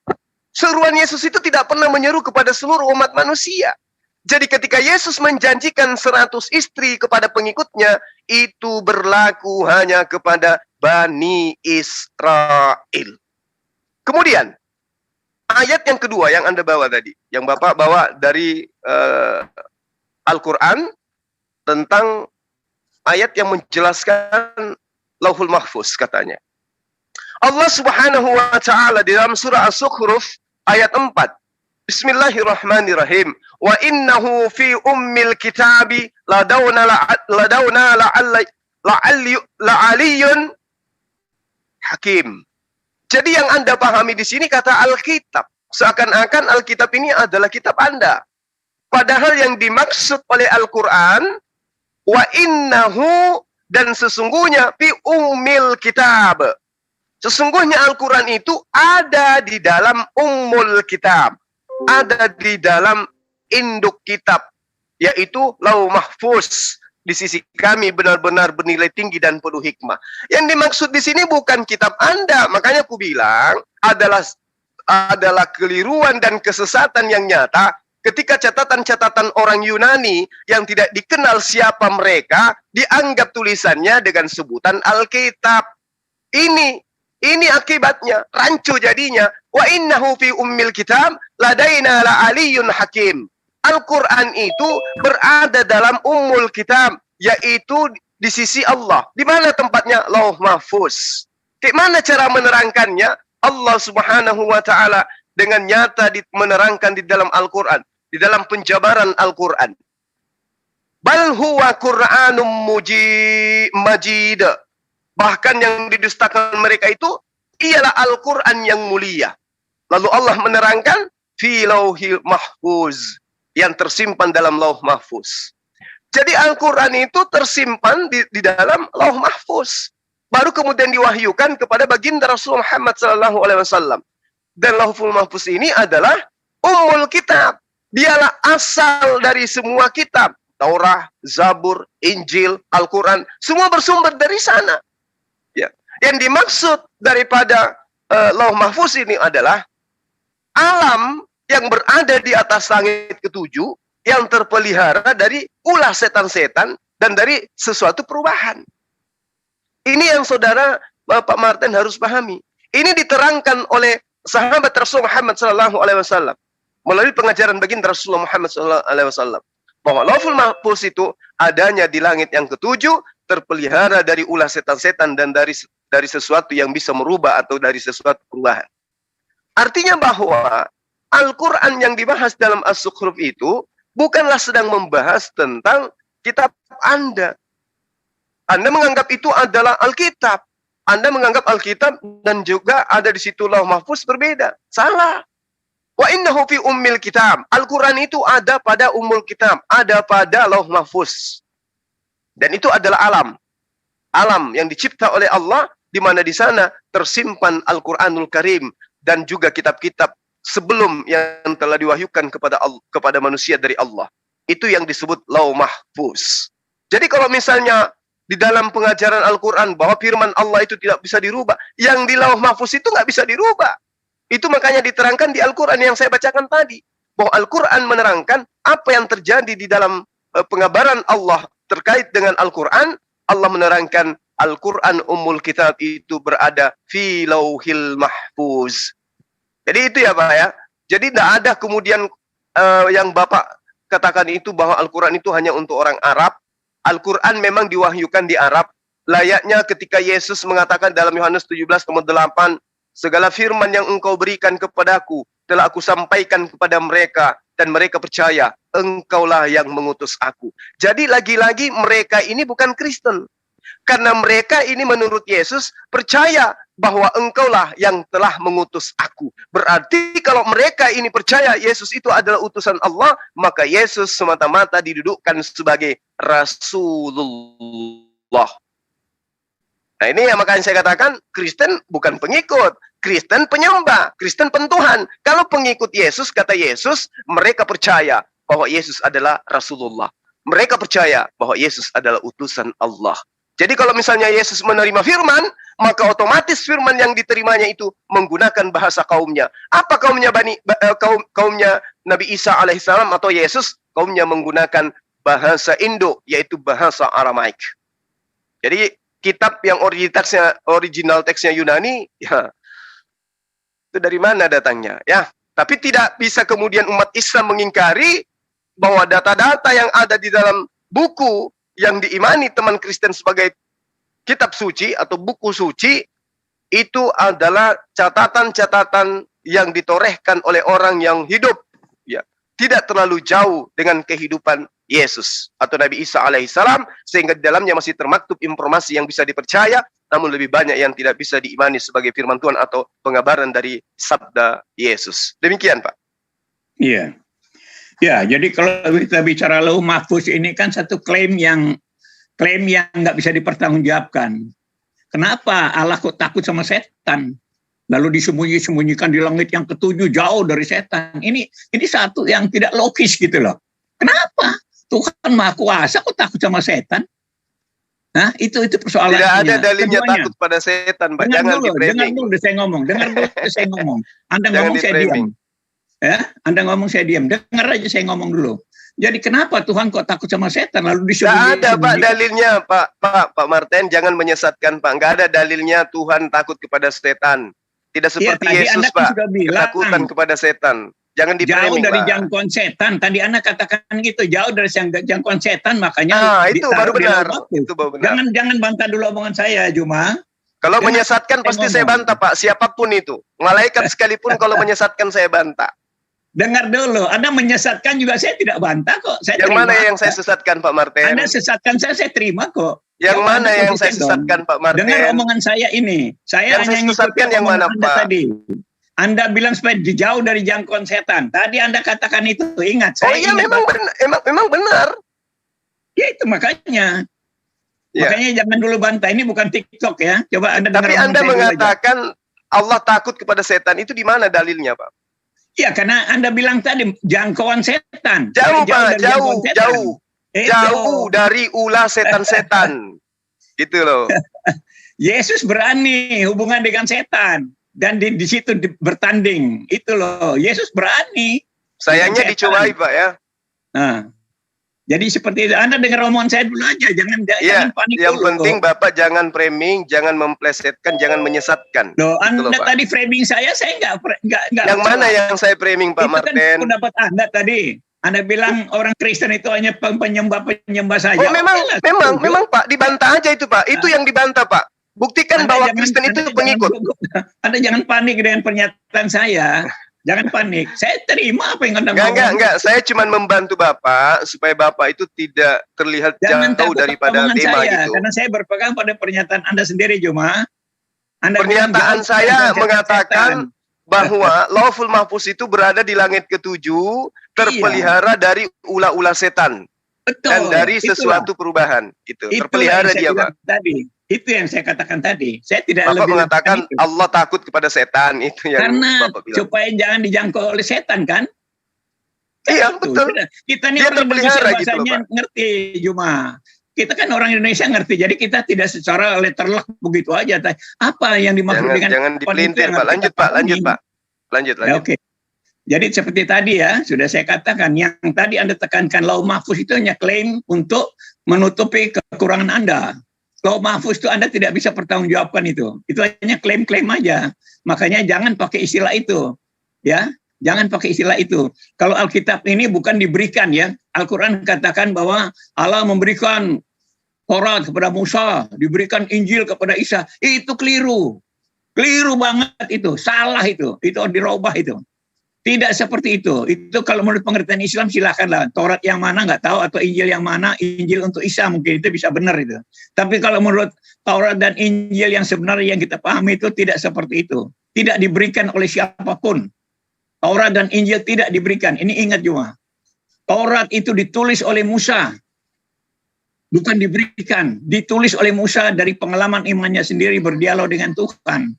Seruan Yesus itu tidak pernah menyeru kepada seluruh umat manusia. Jadi ketika Yesus menjanjikan 100 istri kepada pengikutnya, itu berlaku hanya kepada Bani Israel. Kemudian, ayat yang kedua yang Anda bawa tadi, yang Bapak bawa dari Al-Quran, tentang ayat yang menjelaskan Lauhul Mahfuz katanya. Allah Subhanahu wa Ta'ala di dalam surah As-Zukhruf ayat 4. Bismillahirrahmanirrahim. Wa innahu fi ummil kitabi ladauna la'aliyun hakim. Jadi yang Anda pahami di sini kata Alkitab, seakan-akan Alkitab ini adalah kitab Anda. Padahal yang dimaksud oleh Al-Quran, wa innahu, dan sesungguhnya fi ummil kitab. Sesungguhnya Al-Quran itu ada di dalam ummul kitab. Ada di dalam induk kitab, yaitu Lauh Mahfuz. Di sisi kami benar-benar bernilai tinggi dan penuh hikmah. Yang dimaksud di sini bukan kitab Anda. Makanya aku bilang adalah keliruan dan kesesatan yang nyata ketika catatan-catatan orang Yunani yang tidak dikenal siapa mereka dianggap tulisannya dengan sebutan Alkitab. Ini akibatnya, rancu jadinya. Wa innahu fi ummil kitab ladaina la'aliyun hakim. Al-Quran itu berada dalam ummul kitab, yaitu di sisi Allah. Di mana tempatnya? Lauh Mahfuz. Bagaimana cara menerangkannya? Allah Subhanahu wa Ta'ala dengan nyata menerangkan di dalam Al-Quran, di dalam penjabaran Al-Quran. Bal huwa Qur'anum majid. Bahkan yang didustakan mereka itu ialah Al-Quran yang mulia. Lalu Allah menerangkan fi lauhil mahfuz, yang tersimpan dalam Lauh Mahfuz. Jadi Al-Quran itu tersimpan di dalam Lauh Mahfuz. Baru kemudian diwahyukan kepada baginda Rasulullah Muhammad SAW. Dan Lauhul Mahfuz ini adalah ummul kitab. Dialah asal dari semua kitab. Taurah, Zabur, Injil, Al-Quran, semua bersumber dari sana. Ya. Yang dimaksud daripada Lauh Mahfuz ini adalah alam yang berada di atas langit ketujuh, yang terpelihara dari ulah setan-setan dan dari sesuatu perubahan. Ini yang saudara Bapak Martin harus pahami. Ini diterangkan oleh sahabat Rasul Muhammad SAW melalui pengajaran baginda Rasulullah Muhammad SAW, bahwa Lauhul Mahfuz itu adanya di langit yang ketujuh, terpelihara dari ulah setan-setan dan dari sesuatu yang bisa merubah atau dari sesuatu perubahan. Artinya bahwa Al-Quran yang dibahas dalam As-Zukhruf itu bukanlah sedang membahas tentang kitab Anda. Anda menganggap itu adalah Alkitab. Anda menganggap Alkitab dan juga ada di situ Lauh Mahfuz berbeda. Salah. Wa innahu fi ummil kitab. Al-Quran itu ada pada ummul kitab, ada pada Lauh Mahfuz. Dan itu adalah alam. Alam yang dicipta oleh Allah, di mana di sana tersimpan Al-Quranul Karim dan juga kitab-kitab sebelum yang telah diwahyukan kepada manusia dari Allah. Itu yang disebut Lauh Mahfuz. Jadi kalau misalnya di dalam pengajaran Al-Quran bahwa firman Allah itu tidak bisa dirubah. Yang di Lauh Mahfuz itu nggak bisa dirubah. Itu makanya diterangkan di Al-Quran yang saya bacakan tadi. Bahwa Al-Quran menerangkan apa yang terjadi di dalam pengabaran Allah terkait dengan Al-Quran. Allah menerangkan Al-Quran Ummul Kitab itu berada fi Lauhil Mahfuz. Jadi itu ya Pak ya. Jadi tidak ada kemudian yang Bapak katakan itu bahwa Al-Quran itu hanya untuk orang Arab. Al-Quran memang diwahyukan di Arab. Layaknya ketika Yesus mengatakan dalam Yohanes 17:8, segala firman yang engkau berikan kepadaku telah aku sampaikan kepada mereka dan mereka percaya engkaulah yang mengutus aku. Jadi lagi-lagi mereka ini bukan Kristen. Karena mereka ini menurut Yesus percaya bahwa engkaulah yang telah mengutus aku. Berarti kalau mereka ini percaya Yesus itu adalah utusan Allah, maka Yesus semata-mata didudukkan sebagai Rasulullah. Nah ini yang makanya saya katakan Kristen bukan pengikut, Kristen penyembah, Kristen pentuhan. Kalau pengikut Yesus, kata Yesus, mereka percaya bahwa Yesus adalah Rasulullah. Mereka percaya bahwa Yesus adalah utusan Allah. Jadi kalau misalnya Yesus menerima firman, maka otomatis firman yang diterimanya itu menggunakan bahasa kaumnya. Apa kaumnya kaumnya Nabi Isa alaihissalam atau Yesus? Kaumnya menggunakan bahasa Indo, yaitu bahasa Aramaik. Jadi kitab yang original teksnya Yunani, ya itu dari mana datangnya? Ya, tapi tidak bisa kemudian umat Islam mengingkari bahwa data-data yang ada di dalam buku yang diimani teman Kristen sebagai kitab suci atau buku suci itu adalah catatan-catatan yang ditorehkan oleh orang yang hidup ya tidak terlalu jauh dengan kehidupan Yesus atau Nabi Isa alaihissalam, sehingga di dalamnya masih termaktub informasi yang bisa dipercaya, namun lebih banyak yang tidak bisa diimani sebagai firman Tuhan atau pengabaran dari sabda Yesus. Demikian Pak. Iya. Ya, jadi kalau kita bicara Lauh Mahfuz ini kan satu klaim yang nggak bisa dipertanggungjawabkan. Kenapa Allah kok takut sama setan? Lalu disembunyikan di langit yang ketujuh jauh dari setan. Ini satu yang tidak logis gitu loh. Kenapa? Tuhan Maha Kuasa kok takut sama setan? Nah, itu persoalannya. Tidak ada dalilnya takut pada setan, Pak. Jangan dengar dulu saya ngomong. Anda ngomong saya diam. Ya, Anda ngomong saya diam. Dengar aja saya ngomong dulu. Jadi kenapa Tuhan kok takut sama setan lalu disembunyikan? Tidak ada Pak dalilnya, Pak Martin, jangan menyesatkan Pak. Nggak ada dalilnya Tuhan takut kepada setan. Tidak seperti Yesus Pak, ketakutan kepada setan. Jangan jauh dari jangkauan setan. Tadi Anda katakan gitu, jauh dari jangkauan setan, makanya itu baru benar. Itu baru benar. Jangan bantah dulu omongan saya, Juma. Kalau menyesatkan pasti saya bantah Pak, siapapun itu. Malaikat sekalipun kalau menyesatkan saya bantah. Dengar dulu, Anda menyesatkan juga saya tidak bantah kok. Yang mana yang saya sesatkan Pak Martin? Anda sesatkan saya terima kok. Yang mana yang saya sesatkan Pak Martin? Dengar omongan saya ini. Saya hanya sesatkan yang mana Pak? Tadi. Anda bilang supaya jauh dari jangkauan setan. Tadi Anda katakan itu, ingat. Oh iya memang benar. Ya itu makanya. Ya. Makanya jangan dulu bantah. Ini bukan TikTok ya. Coba Anda dengar. Tapi Anda mengatakan Allah takut kepada setan. Itu di mana dalilnya Pak? Ya karena Anda bilang tadi jangkauan setan. Jauh Pak, jauh dari ulah setan-setan. Gitu loh. Yesus berani hubungan dengan setan dan di situ bertanding. Itu loh, Yesus berani. Sayangnya dicobai Pak ya. Nah, jadi seperti itu. Anda dengar omongan saya dulu aja, jangan panik yang dulu. Yang penting Bapak jangan framing, jangan memplesetkan, jangan menyesatkan. Loh, Anda tadi framing saya nggak. Yang mana yang saya framing Pak Martin? Itu kan pendapat Anda tadi. Anda bilang orang Kristen itu hanya penyembah saja. Oh memang Pak, dibantah aja itu Pak. Itu yang dibantah Pak. Buktikan bahwa Kristen itu pengikut. Anda jangan panik dengan pernyataan saya. Jangan panik. Saya terima apa yang Anda ngomong. Enggak. Saya cuma membantu Bapak supaya Bapak itu tidak terlihat jauh daripada tema saya, gitu. Karena saya berpegang pada pernyataan Anda sendiri, Juma. Pernyataan saya mengatakan bahwa Lauhul Mahfuz itu berada di langit ketujuh, terpelihara dari ulah-ulah setan. Betul. Dan dari sesuatu perubahan. Itu terpelihara dia, Pak. Tadi. Itu yang saya katakan tadi. Saya tidak Bapak mengatakan Allah takut kepada setan, itu yang karena Bapak bilang. Supaya jangan dijangkau oleh setan kan? Iya, betul. Kita ini dia terpelihara gitu loh, Pak. Ngerti, Juma. Kita kan orang Indonesia ngerti, jadi kita tidak secara letterlock begitu aja. Apa yang dimaksud dengan jangan dipelintir, Pak. Lanjut. Ya, oke. Jadi seperti tadi ya, sudah saya katakan, yang tadi Anda tekankan Lauh Mahfuz itu hanya klaim untuk menutupi kekurangan Anda. Lauh Mahfuz itu Anda tidak bisa pertanggungjawabkan itu. Itu hanya klaim-klaim aja. Makanya jangan pakai istilah itu. Ya, jangan pakai istilah itu. Kalau Alkitab ini bukan diberikan ya. Al-Quran katakan bahwa Allah memberikan Taurat kepada Musa, diberikan Injil kepada Isa. Itu keliru. Keliru banget itu. Salah itu. Itu dirubah itu. Tidak seperti itu. Itu kalau menurut pengertian Islam silakanlah. Taurat yang mana nggak tahu, atau Injil yang mana, Injil untuk Isa mungkin itu bisa benar itu. Tapi kalau menurut Taurat dan Injil yang sebenarnya yang kita pahami itu tidak seperti itu. Tidak diberikan oleh siapapun. Taurat dan Injil tidak diberikan. Ini ingat juga. Taurat itu ditulis oleh Musa. Bukan diberikan. Ditulis oleh Musa dari pengalaman imannya sendiri berdialog dengan Tuhan.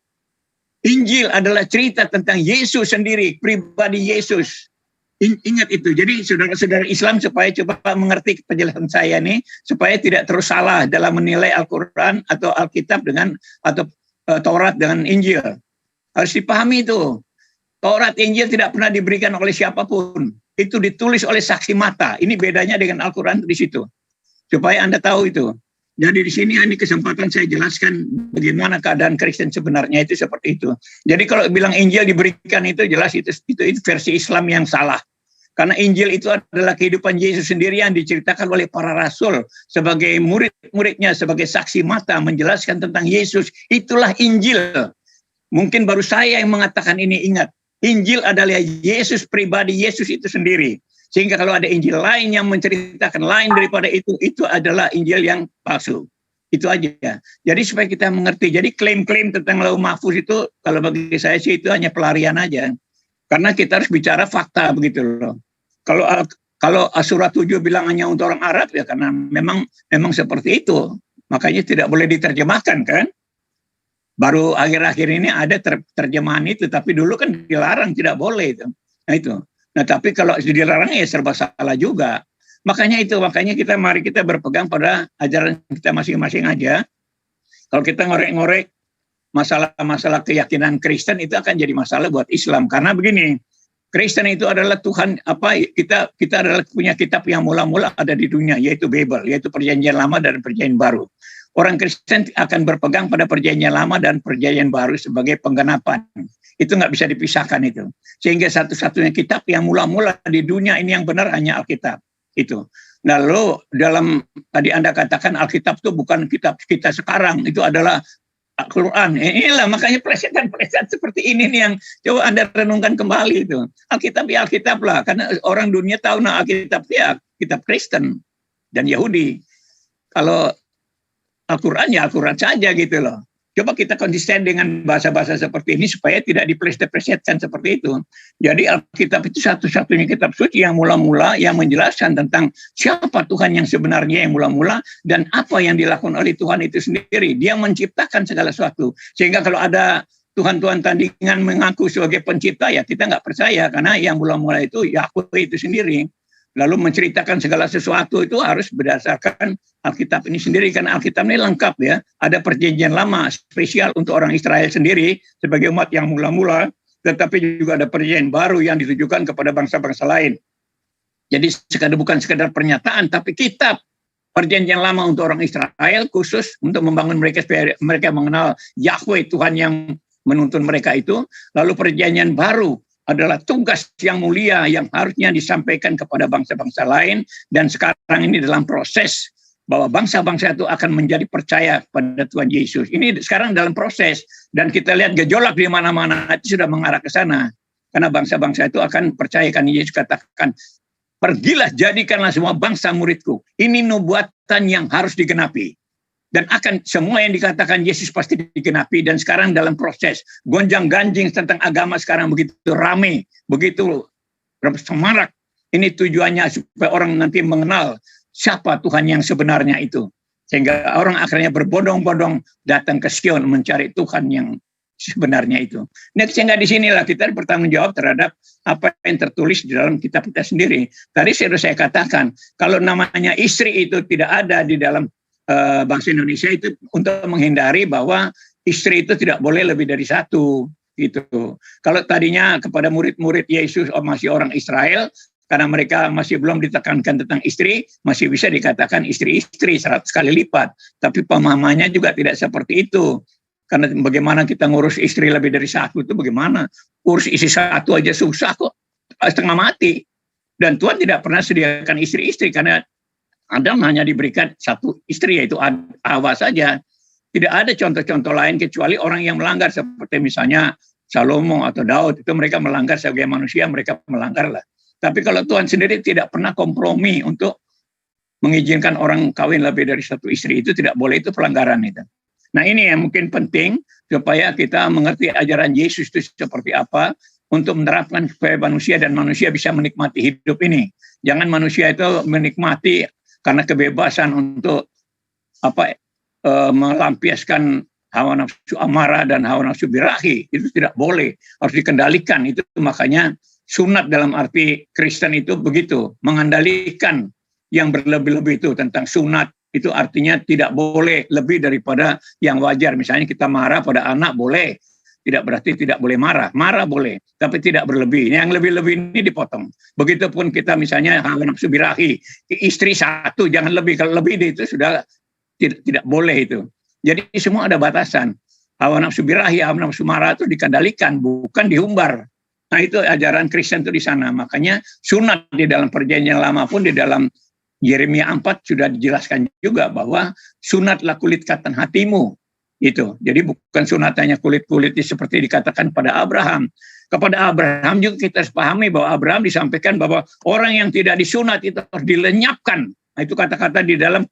Injil adalah cerita tentang Yesus sendiri, pribadi Yesus. Ingat itu. Jadi saudara-saudara Islam supaya coba mengerti penjelasan saya nih, supaya tidak terus salah dalam menilai Al-Quran atau Alkitab dengan atau Taurat dengan Injil. Harus dipahami itu. Taurat Injil tidak pernah diberikan oleh siapapun. Itu ditulis oleh saksi mata. Ini bedanya dengan Al-Quran di situ. Supaya Anda tahu itu. Jadi di sini ini kesempatan saya jelaskan bagaimana keadaan Kristen sebenarnya itu seperti itu. Jadi kalau bilang Injil diberikan itu jelas itu versi Islam yang salah. Karena Injil itu adalah kehidupan Yesus sendiri yang diceritakan oleh para rasul sebagai murid-muridnya, sebagai saksi mata menjelaskan tentang Yesus. Itulah Injil. Mungkin baru saya yang mengatakan ini, ingat. Injil adalah Yesus, pribadi Yesus itu sendiri. Sehingga kalau ada Injil lain yang menceritakan lain daripada itu adalah Injil yang palsu. Itu aja. Jadi supaya kita mengerti. Jadi klaim-klaim tentang Lauh Mahfuz itu, kalau bagi saya sih itu hanya pelarian aja. Karena kita harus bicara fakta begitu loh. Kalau surat 7 bilang hanya untuk orang Arab ya karena memang seperti itu. Makanya tidak boleh diterjemahkan kan. Baru akhir-akhir ini ada terjemahan itu. Tapi dulu kan dilarang, tidak boleh itu. Nah itu. Nah, tapi kalau dilarang ya serba salah juga. Makanya mari kita berpegang pada ajaran kita masing-masing aja. Kalau kita ngorek-ngorek masalah-masalah keyakinan Kristen itu akan jadi masalah buat Islam. Karena begini, Kristen itu adalah Tuhan kita adalah punya kitab yang mula-mula ada di dunia, yaitu Bible, yaitu Perjanjian Lama dan Perjanjian Baru. Orang Kristen akan berpegang pada Perjanjian Lama dan Perjanjian Baru sebagai penggenapan. Itu nggak bisa dipisahkan itu. Sehingga satu-satunya kitab yang mula-mula di dunia ini yang benar hanya Alkitab. Itu. Lalu dalam tadi Anda katakan Alkitab itu bukan kitab kita sekarang. Itu adalah Al-Quran. Inilah makanya plesetan-plesetan seperti ini nih yang coba Anda renungkan kembali itu. Alkitab ya Alkitab lah. Karena orang dunia tahu Alkitab ya kitab Kristen dan Yahudi. Kalau Al-Quran ya Al-Quran saja gitu loh. Coba kita konsisten dengan bahasa-bahasa seperti ini supaya tidak dipleset-plesetkan seperti itu. Jadi Alkitab itu satu-satunya kitab suci yang mula-mula yang menjelaskan tentang siapa Tuhan yang sebenarnya yang mula-mula dan apa yang dilakukan oleh Tuhan itu sendiri. Dia menciptakan segala sesuatu. Sehingga kalau ada Tuhan-Tuhan tandingan mengaku sebagai pencipta ya kita nggak percaya karena yang mula-mula itu Yahweh itu sendiri. Lalu menceritakan segala sesuatu itu harus berdasarkan Alkitab ini sendiri. Karena Alkitab ini lengkap ya. Ada perjanjian lama spesial untuk orang Israel sendiri sebagai umat yang mula-mula. Tetapi juga ada perjanjian baru yang ditujukan kepada bangsa-bangsa lain. Jadi bukan sekadar pernyataan, tapi kitab perjanjian lama untuk orang Israel khusus untuk membangun mereka supaya mereka mengenal Yahweh, Tuhan yang menuntun mereka itu. Lalu perjanjian baru adalah tugas yang mulia yang harusnya disampaikan kepada bangsa-bangsa lain. Dan sekarang ini dalam proses bahwa bangsa-bangsa itu akan menjadi percaya pada Tuhan Yesus. Ini sekarang dalam proses. Dan kita lihat gejolak di mana-mana itu sudah mengarah ke sana. Karena bangsa-bangsa itu akan percayakan. Yesus katakan, pergilah jadikanlah semua bangsa muridku. Ini nubuatan yang harus digenapi. Dan akan semua yang dikatakan Yesus pasti digenapi. Dan sekarang dalam proses gonjang-ganjing tentang agama sekarang begitu ramai, begitu semarak. Ini tujuannya supaya orang nanti mengenal siapa Tuhan yang sebenarnya itu. Sehingga orang akhirnya berbondong-bondong datang ke Sion mencari Tuhan yang sebenarnya itu. Nah, sehingga di sinilah kita bertanggung jawab terhadap apa yang tertulis di dalam kitab kita sendiri. Tadi sudah saya katakan, kalau namanya istri itu tidak ada di dalam bahasa Indonesia itu untuk menghindari bahwa istri itu tidak boleh lebih dari satu. Gitu. Kalau tadinya kepada murid-murid Yesus masih orang Israel, karena mereka masih belum ditekankan tentang istri, masih bisa dikatakan istri-istri 100 kali lipat. Tapi pemahamannya juga tidak seperti itu. Karena bagaimana kita ngurus istri lebih dari satu itu bagaimana? Urus istri satu aja susah kok, setengah mati. Dan Tuhan tidak pernah sediakan istri-istri karena Adam hanya diberikan satu istri, yaitu Hawa saja. Tidak ada contoh-contoh lain kecuali orang yang melanggar seperti misalnya Salomo atau Daud, itu mereka melanggar sebagai manusia, mereka melanggar lah. Tapi kalau Tuhan sendiri tidak pernah kompromi untuk mengizinkan orang kawin lebih dari satu istri, itu tidak boleh, itu pelanggaran itu. Nah ini yang mungkin penting supaya kita mengerti ajaran Yesus itu seperti apa untuk menerapkan supaya manusia dan manusia bisa menikmati hidup ini. Jangan manusia itu menikmati karena kebebasan untuk melampiaskan hawa nafsu amarah dan hawa nafsu birahi, itu tidak boleh, harus dikendalikan. Itu makanya sunat dalam arti Kristen itu begitu, mengandalkan yang berlebih-lebih itu tentang sunat. Itu artinya tidak boleh lebih daripada yang wajar. Misalnya kita marah pada anak boleh, tidak berarti tidak boleh marah. Marah boleh, tapi tidak berlebih. Yang lebih-lebih ini dipotong. Begitupun kita misalnya hawa nafsu birahi, istri satu jangan lebih, kalau lebih itu sudah tidak boleh itu. Jadi semua ada batasan. Hawa nafsu birahi, hawa nafsu marah itu dikendalikan, bukan diumbar. Nah itu ajaran Kristen itu di sana. Makanya sunat di dalam perjanjian lama pun di dalam Yeremia 4 sudah dijelaskan juga bahwa sunatlah kulit katan hatimu. Itu. Jadi bukan sunat hanya kulit-kulit seperti dikatakan pada Abraham. Kepada Abraham juga kita harus pahami bahwa Abraham disampaikan bahwa orang yang tidak disunat itu harus dilenyapkan. Nah, itu kata-kata di dalam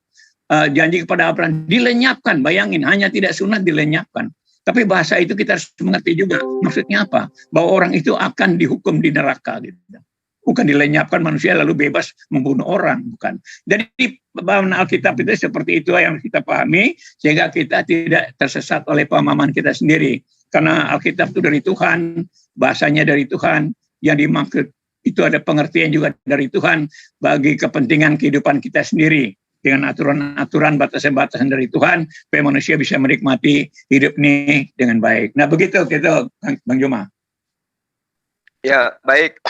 janji kepada Abraham, dilenyapkan. Bayangin, hanya tidak sunat dilenyapkan. Tapi bahasa itu kita harus mengerti juga. Maksudnya apa? Bahwa orang itu akan dihukum di neraka. Gitu. Bukan dilenyapkan manusia lalu bebas membunuh orang, bukan. Jadi pemahaman Alkitab itu seperti itu yang kita pahami, sehingga kita tidak tersesat oleh pemahaman kita sendiri. Karena Alkitab itu dari Tuhan, bahasanya dari Tuhan, yang dimaksud itu ada pengertian juga dari Tuhan bagi kepentingan kehidupan kita sendiri. Dengan aturan-aturan, batasan-batasan dari Tuhan, supaya manusia bisa menikmati hidup ini dengan baik. Nah begitu gitu, Bang Juma. Ya, baik.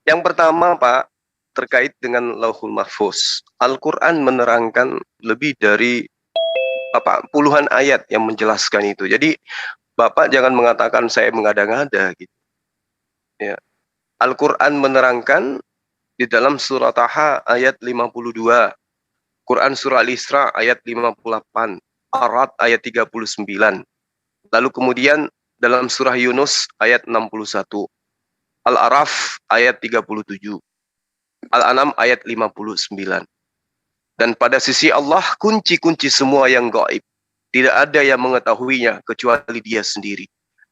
Yang pertama, Pak, terkait dengan Lauhul Mahfuz. Al-Quran menerangkan lebih dari puluhan ayat yang menjelaskan itu. Jadi, Bapak jangan mengatakan saya mengada-ngada. Gitu. Ya. Al-Quran menerangkan di dalam surah Taha ayat 52, Quran surah Al-Isra ayat 58, Ar-Ra'd ayat 39. Lalu kemudian dalam surah Yunus ayat 61. Al-Araf ayat 37, Al-An'am ayat 59. Dan pada sisi Allah kunci-kunci semua yang gaib. Tidak ada yang mengetahuinya kecuali Dia sendiri.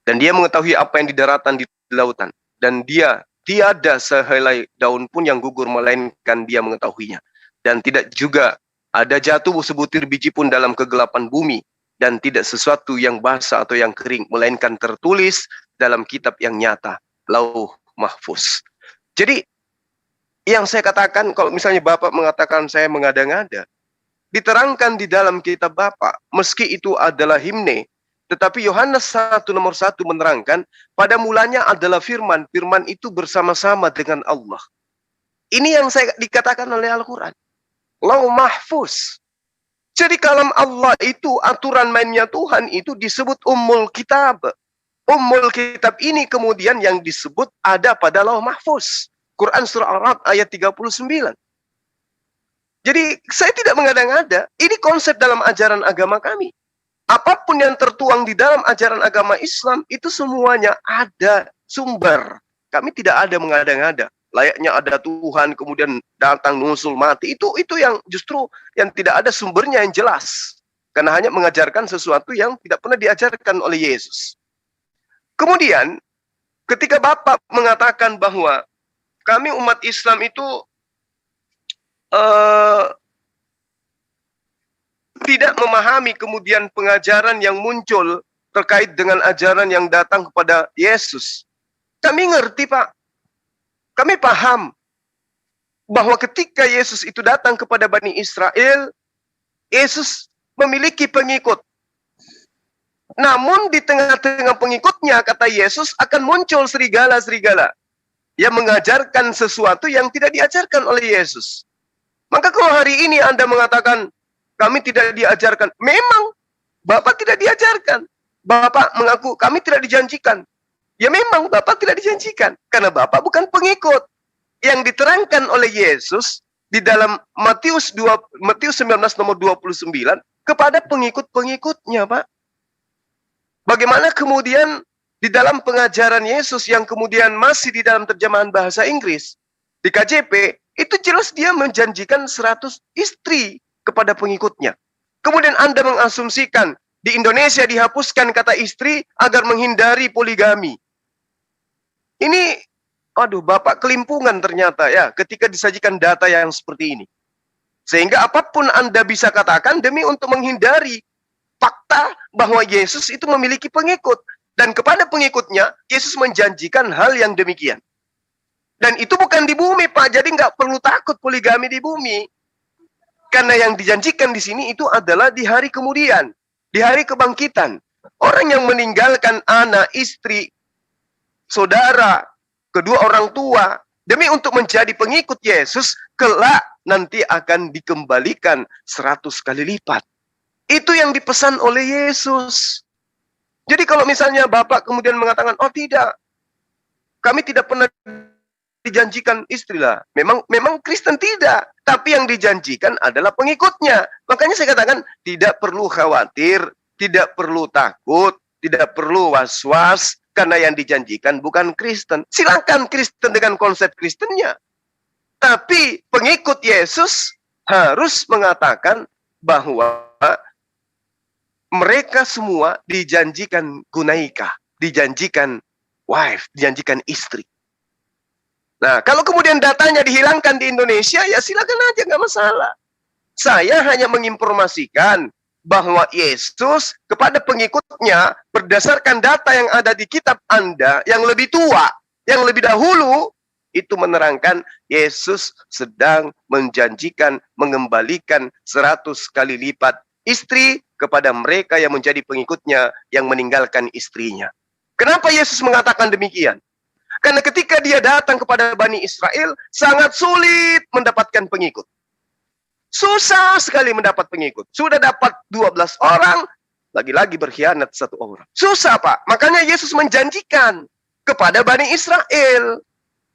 Dan Dia mengetahui apa yang di daratan, di lautan. Dan Dia tiada sehelai daun pun yang gugur melainkan Dia mengetahuinya. Dan tidak juga ada jatuh sebutir biji pun dalam kegelapan bumi. Dan tidak sesuatu yang basah atau yang kering melainkan tertulis dalam kitab yang nyata, Lauh Mahfuz. Jadi yang saya katakan, kalau misalnya Bapak mengatakan saya mengada-ngada, diterangkan di dalam kitab Bapak, meski itu adalah himne, tetapi Yohanes 1 nomor 1 menerangkan, pada mulanya adalah firman, firman itu bersama-sama dengan Allah. Ini yang saya dikatakan oleh Al-Quran. Lauh Mahfuz. Jadi kalam Allah itu, aturan mainnya Tuhan itu disebut Ummul Kitab. Ummul Kitab ini kemudian yang disebut ada pada Lauh Mahfuz. Quran surah Ar-Ra'd ayat 39. Jadi saya tidak mengada-ngada. Ini konsep dalam ajaran agama kami. Apapun yang tertuang di dalam ajaran agama Islam itu semuanya ada sumber. Kami tidak ada mengada-ngada. Layaknya ada Tuhan kemudian datang nusul mati. Itu yang justru yang tidak ada sumbernya yang jelas. Karena hanya mengajarkan sesuatu yang tidak pernah diajarkan oleh Yesus. Kemudian, ketika Bapak mengatakan bahwa kami umat Islam itu tidak memahami kemudian pengajaran yang muncul terkait dengan ajaran yang datang kepada Yesus. Kami ngerti, Pak. Kami paham bahwa ketika Yesus itu datang kepada Bani Israel, Yesus memiliki pengikut. Namun di tengah-tengah pengikutnya, kata Yesus, akan muncul serigala-serigala yang mengajarkan sesuatu yang tidak diajarkan oleh Yesus. Maka kalau hari ini Anda mengatakan, kami tidak diajarkan, memang Bapak tidak diajarkan. Bapak mengaku, kami tidak dijanjikan. Ya memang Bapak tidak dijanjikan, karena Bapak bukan pengikut. Yang diterangkan oleh Yesus di dalam Matius 19 nomor 29 kepada pengikut-pengikutnya, Pak. Bagaimana kemudian di dalam pengajaran Yesus yang kemudian masih di dalam terjemahan bahasa Inggris, di KJP, itu jelas dia menjanjikan 100 istri kepada pengikutnya. Kemudian Anda mengasumsikan di Indonesia dihapuskan kata istri agar menghindari poligami. Ini, aduh, Bapak kelimpungan ternyata ya ketika disajikan data yang seperti ini. Sehingga apapun Anda bisa katakan demi untuk menghindari fakta bahwa Yesus itu memiliki pengikut. Dan kepada pengikutnya, Yesus menjanjikan hal yang demikian. Dan itu bukan di bumi, Pak. Jadi nggak perlu takut poligami di bumi. Karena yang dijanjikan di sini itu adalah di hari kemudian. Di hari kebangkitan. Orang yang meninggalkan anak, istri, saudara, kedua orang tua, demi untuk menjadi pengikut Yesus, kelak nanti akan dikembalikan 100 kali lipat. Itu yang dipesan oleh Yesus. Jadi kalau misalnya Bapak kemudian mengatakan, oh tidak, kami tidak pernah dijanjikan istri lah. Memang Kristen tidak. Tapi yang dijanjikan adalah pengikutnya. Makanya saya katakan, tidak perlu khawatir, tidak perlu takut, tidak perlu was-was, karena yang dijanjikan bukan Kristen. Silakan Kristen dengan konsep Kristennya. Tapi pengikut Yesus harus mengatakan bahwa mereka semua dijanjikan gunaika, dijanjikan wife, dijanjikan istri. Nah, kalau kemudian datanya dihilangkan di Indonesia, ya silakan aja, nggak masalah. Saya hanya menginformasikan bahwa Yesus kepada pengikutnya berdasarkan data yang ada di kitab Anda yang lebih tua, yang lebih dahulu, itu menerangkan Yesus sedang menjanjikan mengembalikan 100 kali lipat istri kepada mereka yang menjadi pengikutnya yang meninggalkan istrinya. Kenapa Yesus mengatakan demikian? Karena ketika dia datang kepada Bani Israel, sangat sulit mendapatkan pengikut. Susah sekali mendapat pengikut. Sudah dapat 12 orang, lagi-lagi berkhianat 1 orang. Susah, Pak. Makanya Yesus menjanjikan kepada Bani Israel.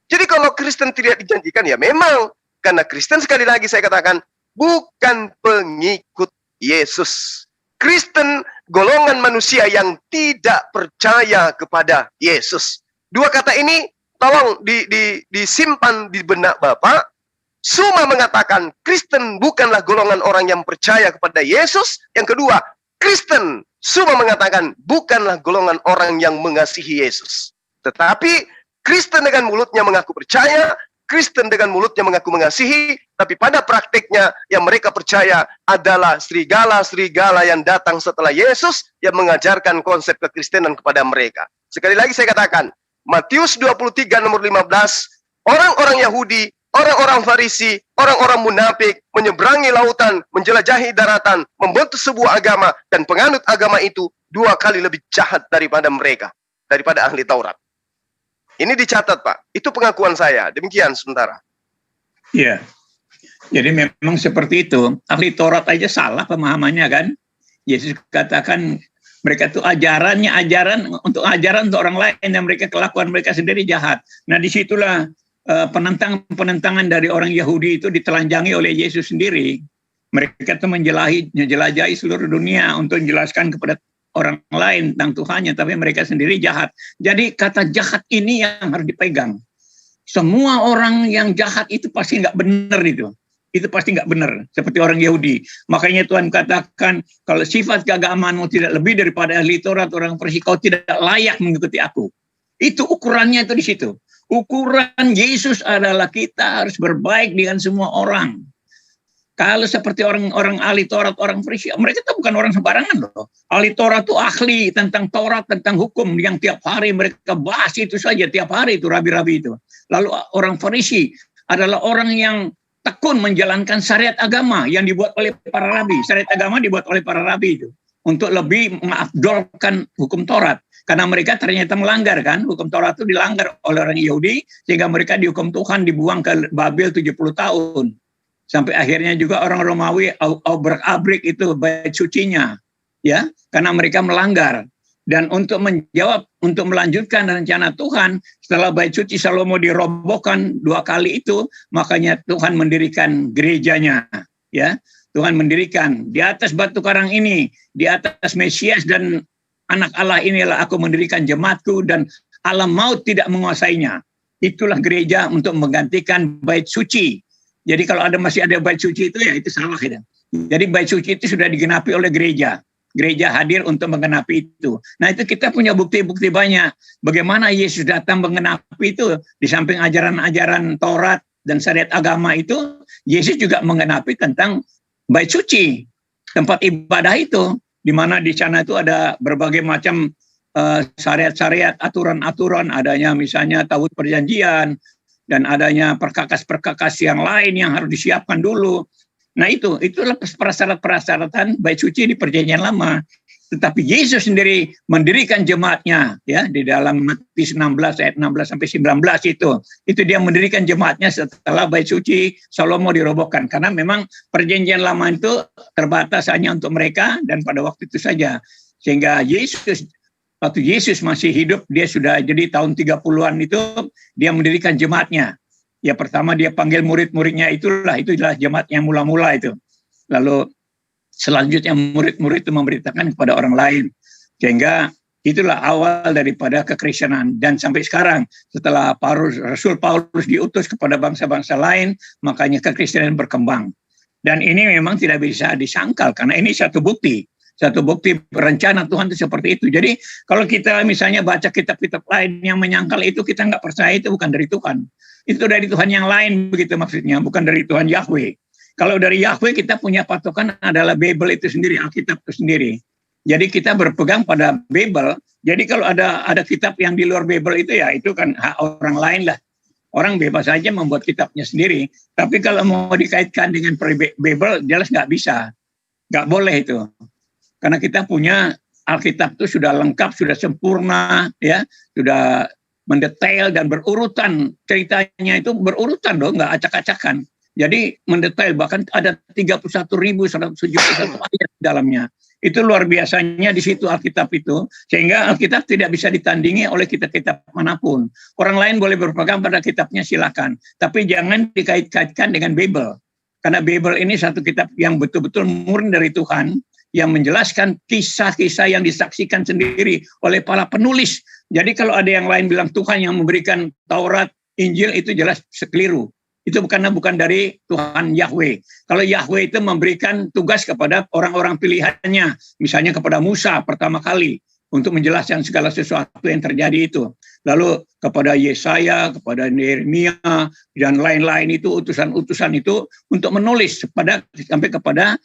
Jadi kalau Kristen tidak dijanjikan, ya memang. Karena Kristen, sekali lagi saya katakan, bukan pengikut Yesus. Kristen golongan manusia yang tidak percaya kepada Yesus. Dua kata ini tolong disimpan di benak Bapak. Suma mengatakan Kristen bukanlah golongan orang yang percaya kepada Yesus. Yang kedua, Kristen Suma mengatakan bukanlah golongan orang yang mengasihi Yesus. Tetapi Kristen dengan mulutnya mengaku percaya, Kristen dengan mulutnya mengaku mengasihi, tapi pada praktiknya yang mereka percaya adalah serigala-serigala yang datang setelah Yesus yang mengajarkan konsep kekristenan kepada mereka. Sekali lagi saya katakan, Matius 23 nomor 15, orang-orang Yahudi, orang-orang Farisi, orang-orang munafik menyeberangi lautan, menjelajahi daratan, membentuk sebuah agama, dan penganut agama itu 2 kali lebih jahat daripada mereka, daripada ahli Taurat. Ini dicatat, Pak. Itu pengakuan saya. Demikian sementara. Iya. Jadi memang seperti itu. Ahli Taurat aja salah pemahamannya kan. Yesus katakan mereka itu ajaran untuk orang lain yang mereka kelakuan mereka sendiri jahat. Nah disitulah penentangan dari orang Yahudi itu ditelanjangi oleh Yesus sendiri. Mereka itu menjelajahi seluruh dunia untuk menjelaskan kepada orang lain tentang Tuhannya, tapi mereka sendiri jahat. Jadi kata jahat ini yang harus dipegang. Semua orang yang jahat itu pasti nggak benar itu. Itu pasti nggak benar, seperti orang Yahudi. Makanya Tuhan katakan, kalau sifat keagamaanmu tidak lebih daripada ahli Taurat, orang Farisi, kau tidak layak mengikuti aku. Itu ukurannya itu di situ. Ukuran Yesus adalah kita harus berbaik dengan semua orang. Kalau seperti orang-orang ahli Taurat, orang Farisi, mereka tuh bukan orang sembarangan loh. Ahli Taurat tuh ahli tentang Taurat, tentang hukum yang tiap hari mereka bahas itu saja, tiap hari itu rabi-rabi itu. Lalu orang Farisi adalah orang yang tekun menjalankan syariat agama yang dibuat oleh para rabi. Syariat agama dibuat oleh para rabi itu untuk lebih mengafdolkan hukum Taurat. Karena mereka ternyata melanggar kan, hukum Taurat itu dilanggar oleh orang Yahudi, sehingga mereka dihukum Tuhan, dibuang ke Babel 70 tahun. Sampai akhirnya juga orang Romawi obrak-abrik itu bait sucinya, ya, karena mereka melanggar. Dan untuk menjawab, untuk melanjutkan rencana Tuhan, setelah bait suci Salomo dirobohkan 2 kali itu, makanya Tuhan mendirikan gerejanya, ya. Tuhan mendirikan di atas batu karang ini, di atas Mesias dan Anak Allah inilah aku mendirikan jemaatku dan alam maut tidak menguasainya. Itulah gereja untuk menggantikan bait suci. Jadi kalau masih ada bait suci itu ya itu salah ya. Jadi bait suci itu sudah digenapi oleh gereja. Gereja hadir untuk menggenapi itu. Nah itu kita punya bukti-bukti banyak. Bagaimana Yesus datang menggenapi itu. Di samping ajaran-ajaran Taurat dan syariat agama itu, Yesus juga menggenapi tentang bait suci. Tempat ibadah itu. Di mana di sana itu ada berbagai macam syariat-syariat, aturan-aturan. Adanya misalnya Taurat Perjanjian. Dan adanya perkakas-perkakas yang lain yang harus disiapkan dulu. Nah itulah persyaratan bait suci di Perjanjian Lama. Tetapi Yesus sendiri mendirikan jemaatnya, ya, di dalam Matius 16 ayat 16 sampai 19 itu dia mendirikan jemaatnya setelah bait suci Salomo dirobohkan. Karena memang Perjanjian Lama itu terbatas hanya untuk mereka dan pada waktu itu saja. Sehingga waktu Yesus masih hidup, dia sudah jadi tahun 30-an itu, dia mendirikan jemaatnya. Ya pertama dia panggil murid-muridnya itulah jemaat yang mula-mula itu. Lalu selanjutnya murid-murid itu memberitakan kepada orang lain. Sehingga itulah awal daripada kekristenan. Dan sampai sekarang, setelah Rasul Paulus diutus kepada bangsa-bangsa lain, makanya kekristenan berkembang. Dan ini memang tidak bisa disangkal, karena ini satu bukti rencana Tuhan itu seperti itu. Jadi kalau kita misalnya baca kitab-kitab lain yang menyangkal itu, kita nggak percaya itu bukan dari Tuhan. Itu dari Tuhan yang lain, begitu maksudnya, bukan dari Tuhan Yahweh. Kalau dari Yahweh kita punya patokan adalah Bible itu sendiri, Alkitab itu sendiri. Jadi kita berpegang pada Bible. Jadi kalau ada kitab yang di luar Bible itu ya itu kan hak orang lain lah. Orang bebas saja membuat kitabnya sendiri. Tapi kalau mau dikaitkan dengan Bible, jelas nggak bisa. Nggak boleh itu. Karena kita punya Alkitab itu sudah lengkap, sudah sempurna, ya, sudah mendetail dan berurutan. Ceritanya itu berurutan dong, nggak acak-acakan. Jadi mendetail, bahkan ada 31.171 ayat di dalamnya. Itu luar biasanya di situ Alkitab itu, sehingga Alkitab tidak bisa ditandingi oleh kitab-kitab manapun. Orang lain boleh berpegang pada kitabnya silakan, tapi jangan dikait-kaitkan dengan Bible. Karena Bible ini satu kitab yang betul-betul murni dari Tuhan, yang menjelaskan kisah-kisah yang disaksikan sendiri oleh para penulis. Jadi kalau ada yang lain bilang Tuhan yang memberikan Taurat, Injil, itu jelas keliru. Itu bukan dari Tuhan Yahweh. Kalau Yahweh itu memberikan tugas kepada orang-orang pilihannya, misalnya kepada Musa pertama kali untuk menjelaskan segala sesuatu yang terjadi itu. Lalu kepada Yesaya, kepada Nehemia dan lain-lain itu utusan-utusan itu untuk menulis sampai kepada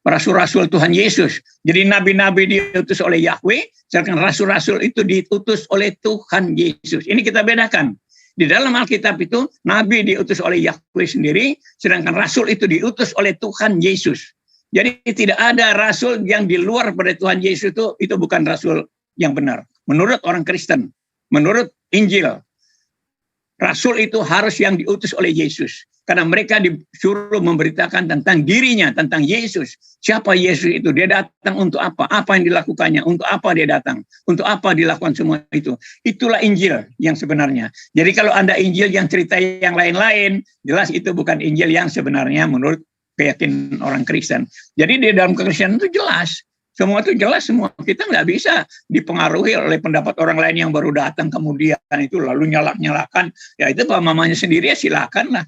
rasul-rasul Tuhan Yesus. Jadi nabi-nabi diutus oleh Yahweh, sedangkan rasul-rasul itu diutus oleh Tuhan Yesus. Ini kita bedakan. Di dalam Alkitab itu, nabi diutus oleh Yahweh sendiri, sedangkan rasul itu diutus oleh Tuhan Yesus. Jadi tidak ada rasul yang di luar pada Tuhan Yesus itu bukan rasul yang benar. Menurut orang Kristen, menurut Injil, rasul itu harus yang diutus oleh Yesus. Karena mereka disuruh memberitakan tentang dirinya, tentang Yesus. Siapa Yesus itu? Dia datang untuk apa? Apa yang dilakukannya? Untuk apa dia datang? Untuk apa dilakukan semua itu? Itulah Injil yang sebenarnya. Jadi kalau ada Injil yang cerita yang lain-lain, jelas itu bukan Injil yang sebenarnya menurut keyakinan orang Kristen. Jadi di dalam kekristenan itu jelas. Semua itu jelas semua. Kita nggak bisa dipengaruhi oleh pendapat orang lain yang baru datang kemudian itu lalu nyalak-nyalakan. Ya itu pemahamannya sendiri ya silakan lah.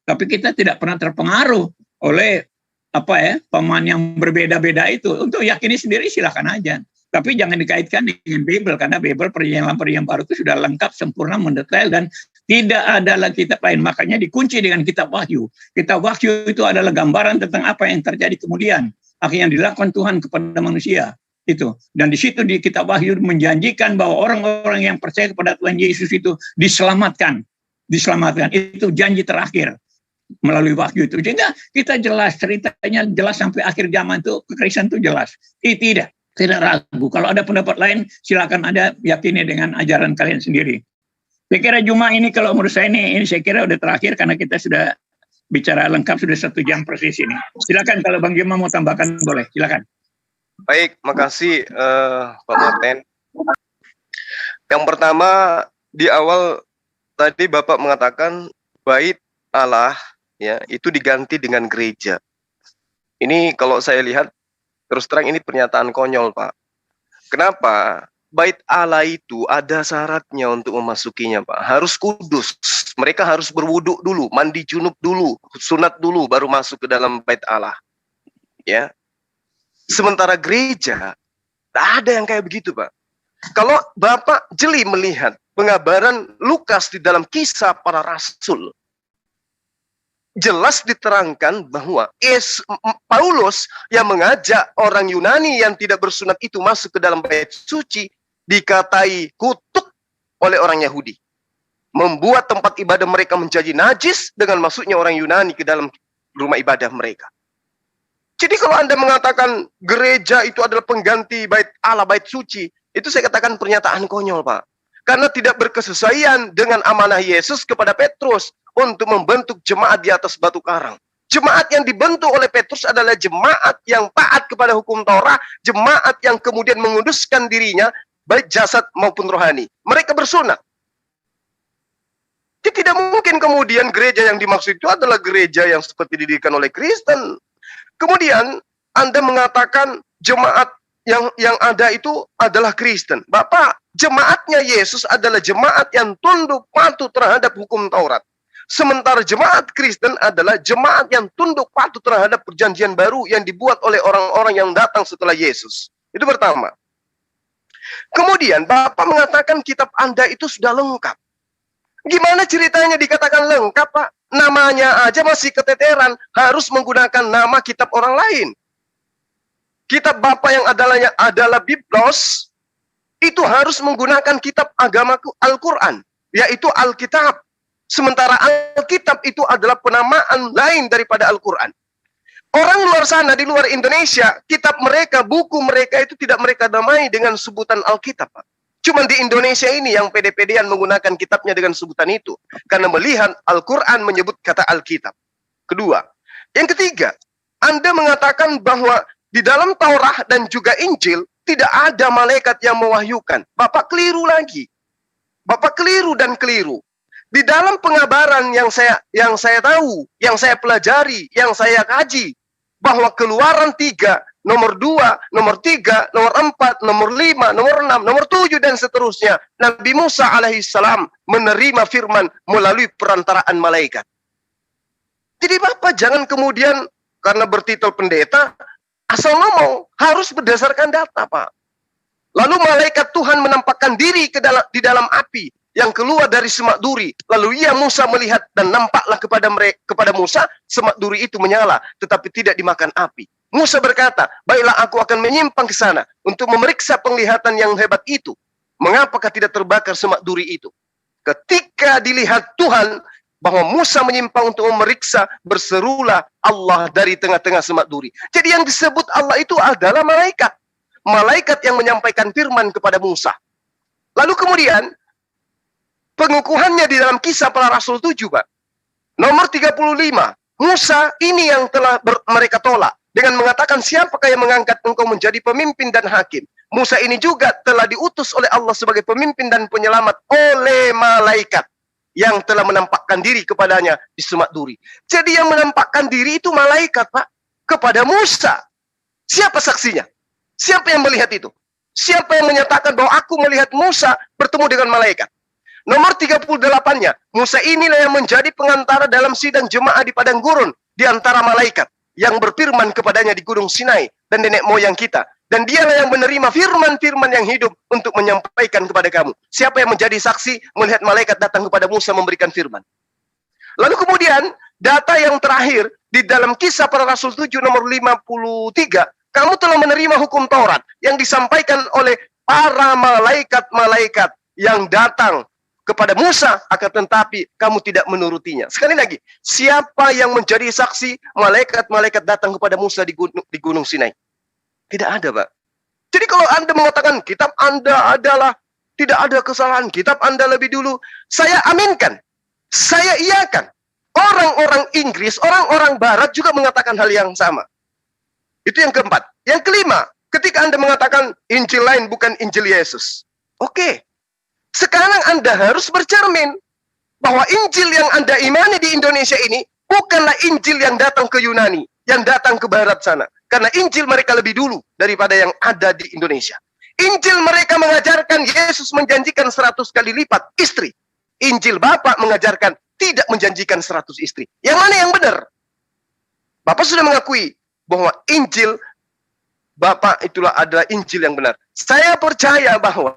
Tapi kita tidak pernah terpengaruh oleh pemahaman yang berbeda-beda itu. Untuk yakini sendiri silakan aja. Tapi jangan dikaitkan dengan Bible, karena Bible Perjanjian Lama Perjanjian Baru itu sudah lengkap, sempurna, mendetail, dan Tidak adalah kitab lain. Makanya dikunci dengan kitab Wahyu. Kitab Wahyu itu adalah gambaran tentang apa yang terjadi kemudian. Akhirnya dilakukan Tuhan kepada manusia. Itu. Dan di situ di kitab Wahyu menjanjikan bahwa orang-orang yang percaya kepada Tuhan Yesus itu diselamatkan. Diselamatkan. Itu janji terakhir melalui Wahyu itu. Sehingga kita jelas, ceritanya jelas sampai akhir zaman itu, kekristenan itu jelas. Tidak ragu. Kalau ada pendapat lain, silakan Anda yakini dengan ajaran kalian sendiri. Saya kira Jumat ini kalau menurut saya ini saya kira udah terakhir karena kita sudah bicara lengkap sudah 1 jam persis ini. Silakan kalau Bang Juma mau tambahkan boleh, silakan. Baik, makasih Pak Martin. Yang pertama di awal tadi Bapak mengatakan bait Allah ya itu diganti dengan gereja. Ini kalau saya lihat terus terang ini pernyataan konyol, Pak. Kenapa? Bait Allah itu ada syaratnya untuk memasukinya, Pak. Harus kudus. Mereka harus berwuduk dulu, mandi junub dulu, sunat dulu, baru masuk ke dalam bait Allah. Ya. Sementara gereja, tak ada yang kayak begitu, Pak. Kalau Bapak jeli melihat pengabaran Lukas di dalam Kisah Para Rasul, jelas diterangkan bahwa Paulus yang mengajak orang Yunani yang tidak bersunat itu masuk ke dalam bait suci, dikatai kutuk oleh orang Yahudi. Membuat tempat ibadah mereka menjadi najis dengan masuknya orang Yunani ke dalam rumah ibadah mereka. Jadi kalau Anda mengatakan gereja itu adalah pengganti bait Allah, bait suci, itu saya katakan pernyataan konyol, Pak. Karena tidak berkesesuaian dengan amanah Yesus kepada Petrus untuk membentuk jemaat di atas batu karang. Jemaat yang dibentuk oleh Petrus adalah jemaat yang taat kepada hukum Taurat, jemaat yang kemudian menguduskan dirinya, baik jasad maupun rohani. Mereka bersunat. Jadi tidak mungkin kemudian gereja yang dimaksud itu adalah gereja yang seperti didirikan oleh Kristen. Kemudian Anda mengatakan jemaat yang ada itu adalah Kristen. Bapak, jemaatnya Yesus adalah jemaat yang tunduk patuh terhadap hukum Taurat. Sementara jemaat Kristen adalah jemaat yang tunduk patuh terhadap perjanjian baru yang dibuat oleh orang-orang yang datang setelah Yesus. Itu pertama. Kemudian Bapak mengatakan kitab Anda itu sudah lengkap. Gimana ceritanya dikatakan lengkap, Pak? Namanya aja masih keteteran, harus menggunakan nama kitab orang lain. Kitab Bapak yang adalah Biblos, itu harus menggunakan kitab agamaku Al-Quran, yaitu Alkitab. Sementara Alkitab itu adalah penamaan lain daripada Al-Quran. Orang luar sana, di luar Indonesia, kitab mereka, buku mereka itu tidak mereka namai dengan sebutan Alkitab, Pak. Cuma di Indonesia ini yang pede-pedean menggunakan kitabnya dengan sebutan itu. Karena melihat Al-Quran menyebut kata Alkitab. Kedua. Yang ketiga, Anda mengatakan bahwa di dalam Taurat dan juga Injil, tidak ada malaikat yang mewahyukan. Bapak keliru lagi. Bapak keliru dan keliru. Di dalam pengabaran yang saya tahu, yang saya pelajari, yang saya kaji, bahwa Keluaran 3, nomor 2, nomor 3, nomor 4, nomor 5, nomor 6, nomor 7, dan seterusnya. Nabi Musa alaihissalam menerima firman melalui perantaraan malaikat. Jadi Bapak jangan kemudian karena bertitel pendeta, asal ngomong, harus berdasarkan data, Pak. Lalu malaikat Tuhan menampakkan diri di dalam api yang keluar dari semak duri. Lalu Musa melihat dan nampaklah kepada Musa semak duri itu menyala, tetapi tidak dimakan api. Musa berkata, baiklah aku akan menyimpang ke sana untuk memeriksa penglihatan yang hebat itu. Mengapakah tidak terbakar semak duri itu? Ketika dilihat Tuhan bahwa Musa menyimpang untuk memeriksa, berserulah Allah dari tengah-tengah semak duri. Jadi yang disebut Allah itu adalah malaikat. Malaikat yang menyampaikan firman kepada Musa. Lalu kemudian, pengukuhannya di dalam Kisah Para Rasul 7, Pak. Nomor 35, Musa ini yang telah mereka tolak. Dengan mengatakan, siapakah yang mengangkat engkau menjadi pemimpin dan hakim? Musa ini juga telah diutus oleh Allah sebagai pemimpin dan penyelamat oleh malaikat yang telah menampakkan diri kepadanya di semak duri. Jadi yang menampakkan diri itu malaikat, Pak, kepada Musa. Siapa saksinya? Siapa yang melihat itu? Siapa yang menyatakan bahwa aku melihat Musa bertemu dengan malaikat? Nomor 38-nya, Musa inilah yang menjadi pengantara dalam sidang jemaah di padang gurun di antara malaikat yang berfirman kepadanya di Gunung Sinai dan nenek moyang kita. Dan dialah yang menerima firman-firman yang hidup untuk menyampaikan kepada kamu. Siapa yang menjadi saksi melihat malaikat datang kepada Musa memberikan firman. Lalu kemudian, data yang terakhir, di dalam Kisah Para Rasul 7 nomor 53, kamu telah menerima hukum Taurat yang disampaikan oleh para malaikat-malaikat yang datang kepada Musa, akan tetapi kamu tidak menurutinya. Sekali lagi, siapa yang menjadi saksi malaikat-malaikat datang kepada Musa di Gunung Sinai? Tidak ada, Pak. Jadi kalau Anda mengatakan kitab Anda adalah tidak ada kesalahan, kitab Anda lebih dulu, saya aminkan, saya iakan. Orang-orang Inggris, orang-orang Barat juga mengatakan hal yang sama. Itu yang keempat. Yang kelima, ketika Anda mengatakan Injil lain bukan Injil Yesus. Oke. Sekarang Anda harus bercermin bahwa Injil yang Anda imani di Indonesia ini bukanlah Injil yang datang ke Yunani, yang datang ke Barat sana. Karena Injil mereka lebih dulu daripada yang ada di Indonesia. Injil mereka mengajarkan Yesus menjanjikan 100 kali lipat istri. Injil Bapak mengajarkan tidak menjanjikan 100 istri. Yang mana yang benar? Bapak sudah mengakui bahwa Injil Bapak itulah adalah Injil yang benar. Saya percaya bahwa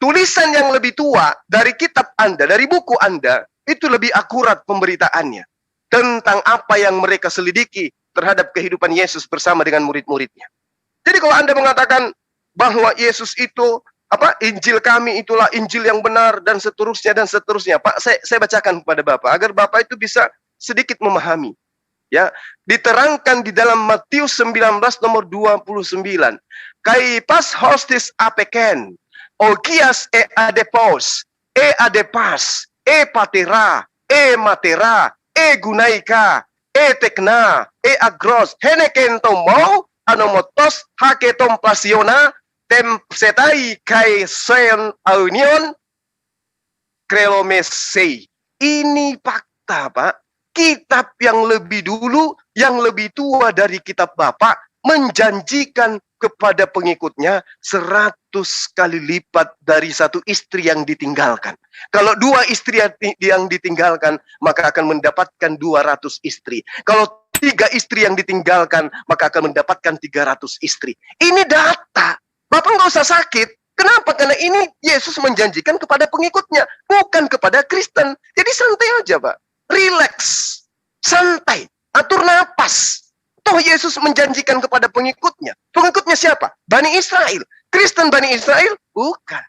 tulisan yang lebih tua dari kitab Anda, dari buku Anda, itu lebih akurat pemberitaannya tentang apa yang mereka selidiki terhadap kehidupan Yesus bersama dengan murid-muridnya. Jadi kalau Anda mengatakan bahwa Yesus itu, Injil kami itulah Injil yang benar dan seterusnya, Pak, saya bacakan kepada Bapak agar Bapak itu bisa sedikit memahami. Ya, diterangkan di dalam Matius 19 nomor 29. Kai pas hostis apeken, Ogias adepos, adepas, patera, matera, gunaika, tekna, agros, henekento mau, anomotos, haketom plasiona, tem setai kai sen aunion, krelomesei. Ini fakta, Pak. Kitab yang lebih dulu, yang lebih tua dari kitab Bapak, menjanjikan kepada pengikutnya 100 kali lipat dari satu istri yang ditinggalkan. Kalau 2 istri yang ditinggalkan, maka akan mendapatkan 200 istri. Kalau 3 istri yang ditinggalkan, maka akan mendapatkan 300 istri. Ini data. Bapak nggak usah sakit. Kenapa? Karena ini Yesus menjanjikan kepada pengikutnya, bukan kepada Kristen. Jadi santai aja, Pak. Relax. Santai. Atur napas. Toh Yesus menjanjikan kepada pengikutnya. Pengikutnya siapa? Bani Israel. Kristen Bani Israel? Bukan.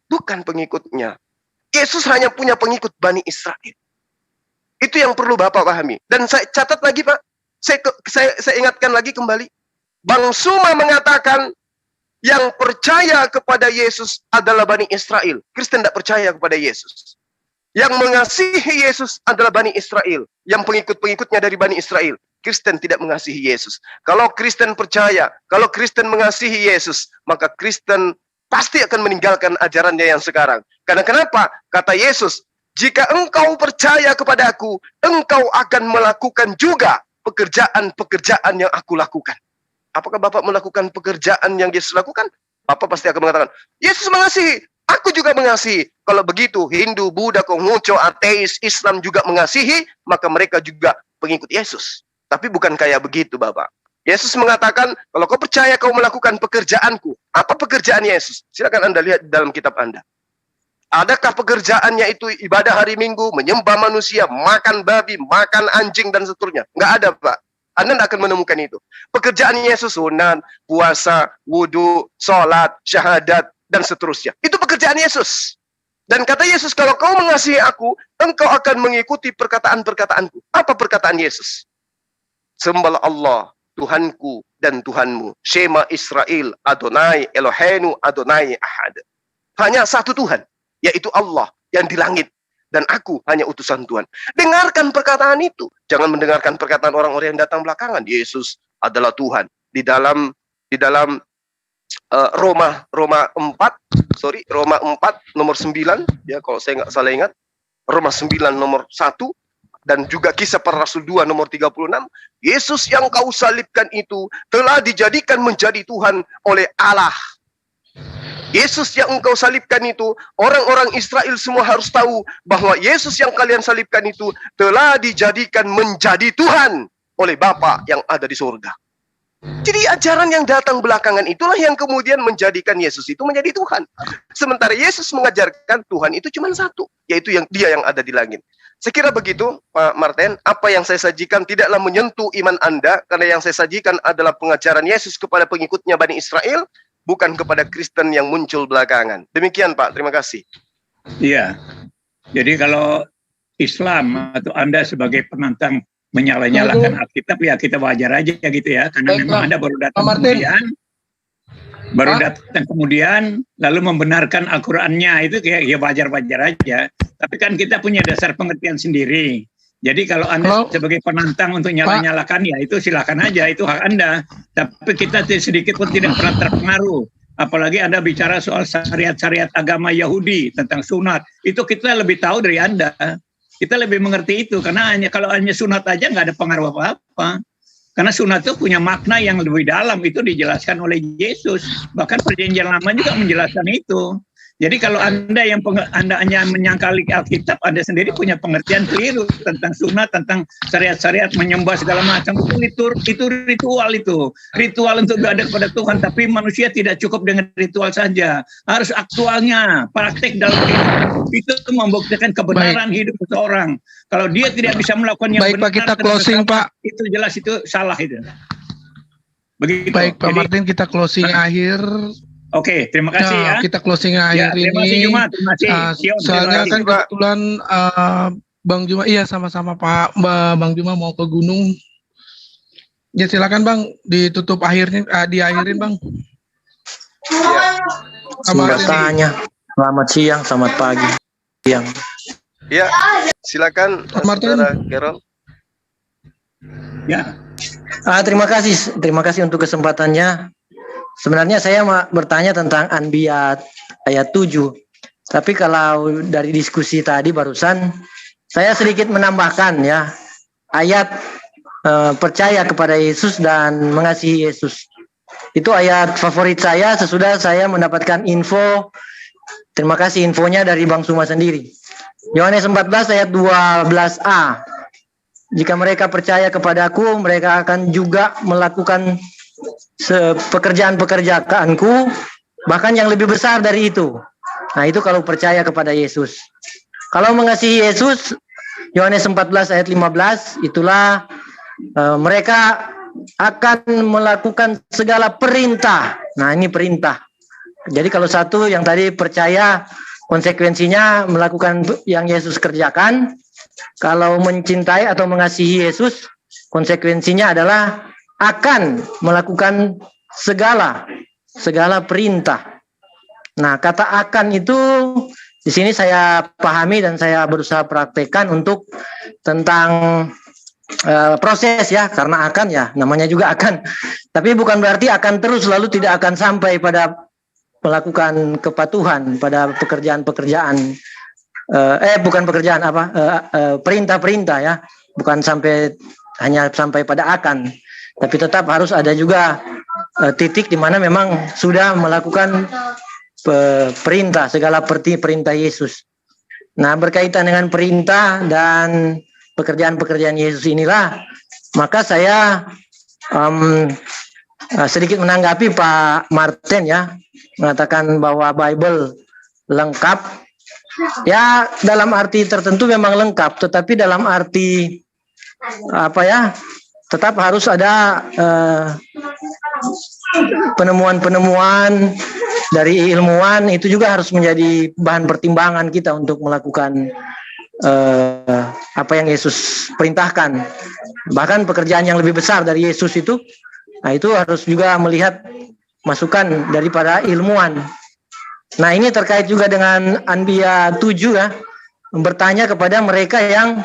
Bukan pengikutnya. Yesus hanya punya pengikut Bani Israel. Itu yang perlu Bapak pahami. Dan saya catat lagi, Pak. Saya ingatkan lagi kembali. Bang Suma mengatakan yang percaya kepada Yesus adalah Bani Israel. Kristen tidak percaya kepada Yesus. Yang mengasihi Yesus adalah Bani Israel. Yang pengikut-pengikutnya dari Bani Israel. Kristen tidak mengasihi Yesus. Kalau Kristen percaya, kalau Kristen mengasihi Yesus, maka Kristen pasti akan meninggalkan ajarannya yang sekarang. Karena kenapa? Kata Yesus, jika engkau percaya kepadaku, engkau akan melakukan juga pekerjaan-pekerjaan yang aku lakukan. Apakah Bapak melakukan pekerjaan yang Yesus lakukan? Bapak pasti akan mengatakan, Yesus mengasihi, aku juga mengasihi. Kalau begitu, Hindu, Buddha, Konghucu, ateis, Islam juga mengasihi, maka mereka juga pengikut Yesus. Tapi bukan kayak begitu, Bapak. Yesus mengatakan, kalau kau percaya kau melakukan pekerjaanku. Apa pekerjaan Yesus? Silakan Anda lihat di dalam kitab Anda. Adakah pekerjaannya itu ibadah hari Minggu, menyembah manusia, makan babi, makan anjing, dan seterusnya? Nggak ada, Pak. Anda tidak akan menemukan itu. Pekerjaan Yesus, sunat, puasa, wudhu, sholat, syahadat, dan seterusnya. Itu pekerjaan Yesus. Dan kata Yesus, kalau kau mengasihi aku, engkau akan mengikuti perkataan-perkataanku. Apa perkataan Yesus? Sembahlah Allah, Tuhanku dan Tuhanmu. Shema Israel, Adonai Eloheinu, Adonai Ahad. Hanya satu Tuhan, yaitu Allah yang di langit. Dan aku hanya utusan Tuhan. Dengarkan perkataan itu. Jangan mendengarkan perkataan orang-orang yang datang belakangan. Yesus adalah Tuhan. Di dalam Roma 4 nomor 9, ya kalau saya nggak salah ingat, Roma 9 nomor 1, dan juga Kisah Para Rasul 2 nomor 36, Yesus yang kau salibkan itu telah dijadikan menjadi Tuhan oleh Allah. Yesus yang engkau salibkan itu, orang-orang Israel semua harus tahu bahwa Yesus yang kalian salibkan itu telah dijadikan menjadi Tuhan oleh Bapa yang ada di surga. Jadi ajaran yang datang belakangan itulah yang kemudian menjadikan Yesus itu menjadi Tuhan. Sementara Yesus mengajarkan Tuhan itu cuma satu, yaitu yang Dia yang ada di langit. Saya kira begitu, Pak Martin. Apa yang saya sajikan tidaklah menyentuh iman Anda, karena yang saya sajikan adalah pengajaran Yesus kepada pengikutnya Bani Israel, bukan kepada Kristen yang muncul belakangan. Demikian, Pak. Terima kasih. Iya. Jadi kalau Islam atau Anda sebagai penantang menyalah-nyalahkan Alkitab, ya kita wajar aja gitu ya, karena memang Anda baru datang kemudian lalu membenarkan Al-Qur'annya, itu kayak ya wajar-wajar aja. Tapi kan kita punya dasar pengertian sendiri. Jadi kalau Anda sebagai penantang untuk nyalah-nyalahkan, ya itu silakan aja, itu hak Anda. Tapi kita sedikit pun tidak pernah terpengaruh. Apalagi Anda bicara soal syariat-syariat agama Yahudi tentang sunat, itu kita lebih tahu dari Anda. Kita lebih mengerti itu, karena kalau hanya sunat aja nggak ada pengaruh apa-apa. Karena sunat itu punya makna yang lebih dalam, itu dijelaskan oleh Yesus. Bahkan Perjanjian Lama juga menjelaskan itu. Jadi kalau Anda hanya menyangkali Alkitab, Anda sendiri punya pengertian keliru tentang sunat, tentang syariat-syariat menyembah segala macam. Itu ritual itu. Ritual untuk berada kepada Tuhan, tapi manusia tidak cukup dengan ritual saja. Harus aktualnya, praktek dalam kehidupan. Itu membuktikan kebenaran hidup seseorang. Kalau dia tidak bisa melakukan yang benar, Pak, kita closing, Pak. Itu jelas itu salah itu. Begitu. Baik, Pak Martin, kita closing akhir. Oke, terima kasih ya. Kita closing akhir ini. Terima kasih Juma, terima kasih. Soalnya kan kebetulan Bang Juma, iya sama-sama Pak. Bang Juma mau ke gunung. Ya silakan Bang, ditutup akhirnya, diakhirin Bang. Singkat tanya. Selamat siang, selamat pagi. Siang. Ya, silakan Saudara Carol. Ya. Terima kasih untuk kesempatannya. Sebenarnya saya mau bertanya tentang Anbiya ayat 7. Tapi kalau dari diskusi tadi barusan, saya sedikit menambahkan ya, ayat percaya kepada Yesus dan mengasihi Yesus. Itu ayat favorit saya sesudah saya mendapatkan info. Terima kasih infonya dari Bang Suma sendiri. Yohanes 14 ayat 12a. Jika mereka percaya kepadaku, mereka akan juga melakukan pekerjaan-pekerjaanku, bahkan yang lebih besar dari itu. Nah, itu kalau percaya kepada Yesus. Kalau mengasihi Yesus, Yohanes 14 ayat 15, itulah mereka akan melakukan segala perintah. Nah, ini perintah. Jadi kalau satu yang tadi percaya, konsekuensinya melakukan yang Yesus kerjakan. Kalau mencintai atau mengasihi Yesus, konsekuensinya adalah akan melakukan segala perintah. Nah, kata akan itu di sini saya pahami dan saya berusaha praktekkan untuk tentang proses ya, karena akan ya namanya juga akan. Tapi bukan berarti akan terus lalu tidak akan sampai pada melakukan kepatuhan pada pekerjaan-pekerjaan perintah-perintah ya, bukan hanya sampai pada akan. Tapi tetap harus ada juga titik di mana memang sudah melakukan perintah, segala perintah Yesus. Nah, berkaitan dengan perintah dan pekerjaan-pekerjaan Yesus inilah, maka saya sedikit menanggapi Pak Martin ya, mengatakan bahwa Bible lengkap. Ya, dalam arti tertentu memang lengkap, tetapi dalam arti tetap harus ada penemuan-penemuan dari ilmuwan, itu juga harus menjadi bahan pertimbangan kita untuk melakukan apa yang Yesus perintahkan. Bahkan pekerjaan yang lebih besar dari Yesus itu, nah itu harus juga melihat masukan dari para ilmuwan. Nah, ini terkait juga dengan Anbiya 7 ya, bertanya kepada mereka yang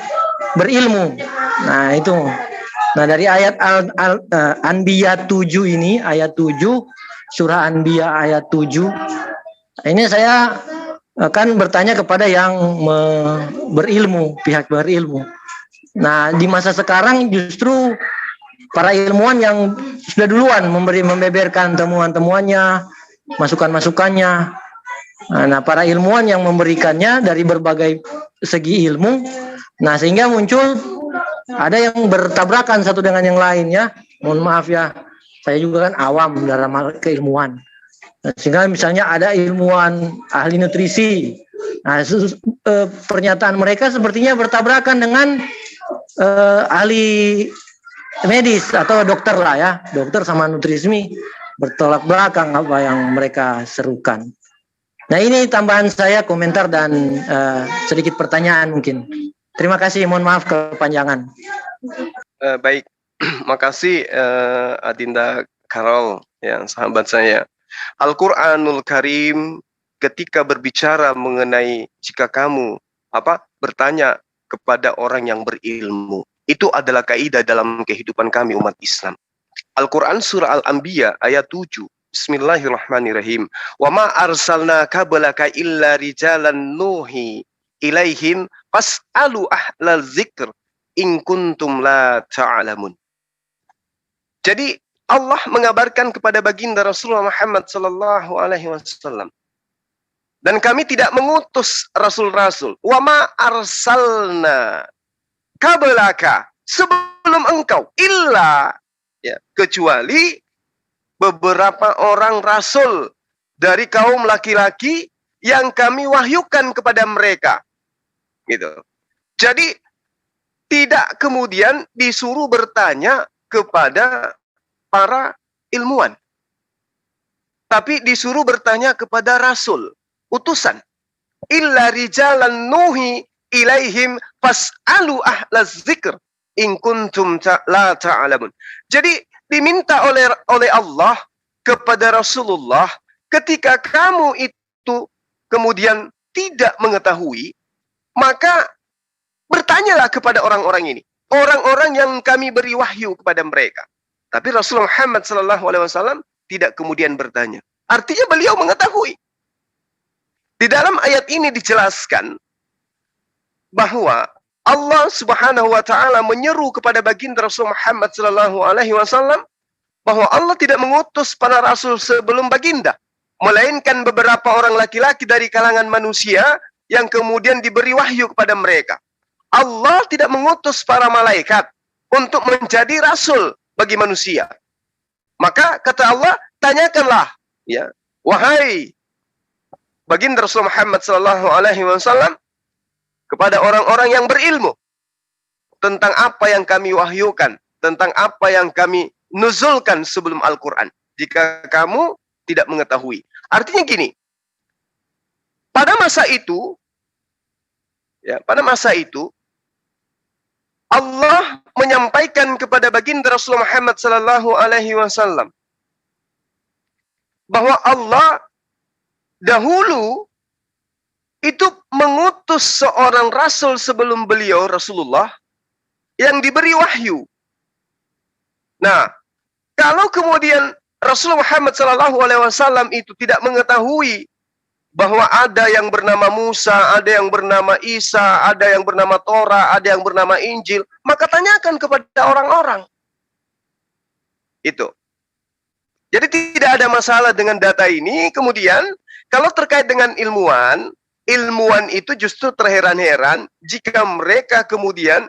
berilmu. Nah, itu. Nah, dari ayat Anbiya 7 ini, ayat 7, surah Anbiya ayat 7, ini saya akan bertanya kepada yang berilmu, pihak berilmu. Nah, di masa sekarang justru para ilmuwan yang sudah duluan membeberkan temuan-temuannya, masukan-masukannya. Nah, para ilmuwan yang memberikannya dari berbagai segi ilmu, nah sehingga muncul ada yang bertabrakan satu dengan yang lain ya. Mohon maaf ya, Saya juga kan awam dalam hal keilmuan. Sehingga misalnya ada ilmuwan ahli nutrisi. Nah, pernyataan mereka sepertinya bertabrakan dengan ahli medis atau dokter lah ya. Dokter sama nutrismi bertolak belakang apa yang mereka serukan. Nah, ini tambahan saya, komentar dan sedikit pertanyaan mungkin. Terima kasih, mohon maaf kepanjangan. Baik, makasih Adinda Carol, yang sahabat saya. Al-Quranul Karim ketika berbicara mengenai jika kamu bertanya kepada orang yang berilmu, itu adalah kaidah dalam kehidupan kami umat Islam. Al-Quran surah Al-Anbiya ayat 7. Bismillahirrahmanirrahim. Wa ma arsalna qablaka illa rijalan nuhi ilaihim fas'alu ahlal zikr in kuntum la ta'lamun. Jadi Allah mengabarkan kepada baginda Rasulullah Muhammad sallallahu alaihi wasallam, dan kami tidak mengutus rasul-rasul. Wa ma arsalna qablaka, sebelum engkau, illa, ya, kecuali beberapa orang rasul dari kaum laki-laki yang kami wahyukan kepada mereka. Gitu. Jadi tidak kemudian disuruh bertanya kepada para ilmuwan, tapi disuruh bertanya kepada rasul, utusan. Illa rijalan nuhi ilaihim fas'alu ahlaz zikr in kuntum la ta'lamun. Jadi diminta oleh Allah kepada Rasulullah, ketika kamu itu kemudian tidak mengetahui, maka bertanyalah kepada orang-orang ini, orang-orang yang kami beri wahyu kepada mereka. Tapi Rasulullah Muhammad SAW tidak kemudian bertanya. Artinya beliau mengetahui. Di dalam ayat ini dijelaskan bahwa Allah Subhanahu wa taala menyeru kepada baginda Rasul Muhammad SAW bahwa Allah tidak mengutus para rasul sebelum baginda, melainkan beberapa orang laki-laki dari kalangan manusia yang kemudian diberi wahyu kepada mereka. Allah tidak mengutus para malaikat untuk menjadi rasul bagi manusia. Maka kata Allah, tanyakanlah, ya, wahai baginda Rasul Muhammad SAW kepada orang-orang yang berilmu tentang apa yang kami wahyukan, tentang apa yang kami nuzulkan sebelum Al-Quran, jika kamu tidak mengetahui. Artinya gini, pada masa itu, ya, pada masa itu Allah menyampaikan kepada baginda Rasulullah Muhammad SAW bahwa Allah dahulu itu mengutus seorang rasul sebelum beliau, Rasulullah, yang diberi wahyu. Nah, kalau kemudian Rasulullah Muhammad SAW itu tidak mengetahui bahwa ada yang bernama Musa, ada yang bernama Isa, ada yang bernama Torah, ada yang bernama Injil, maka tanyakan kepada orang-orang. Itu. Jadi tidak ada masalah dengan data ini. Kemudian, kalau terkait dengan ilmuwan itu justru terheran-heran jika mereka kemudian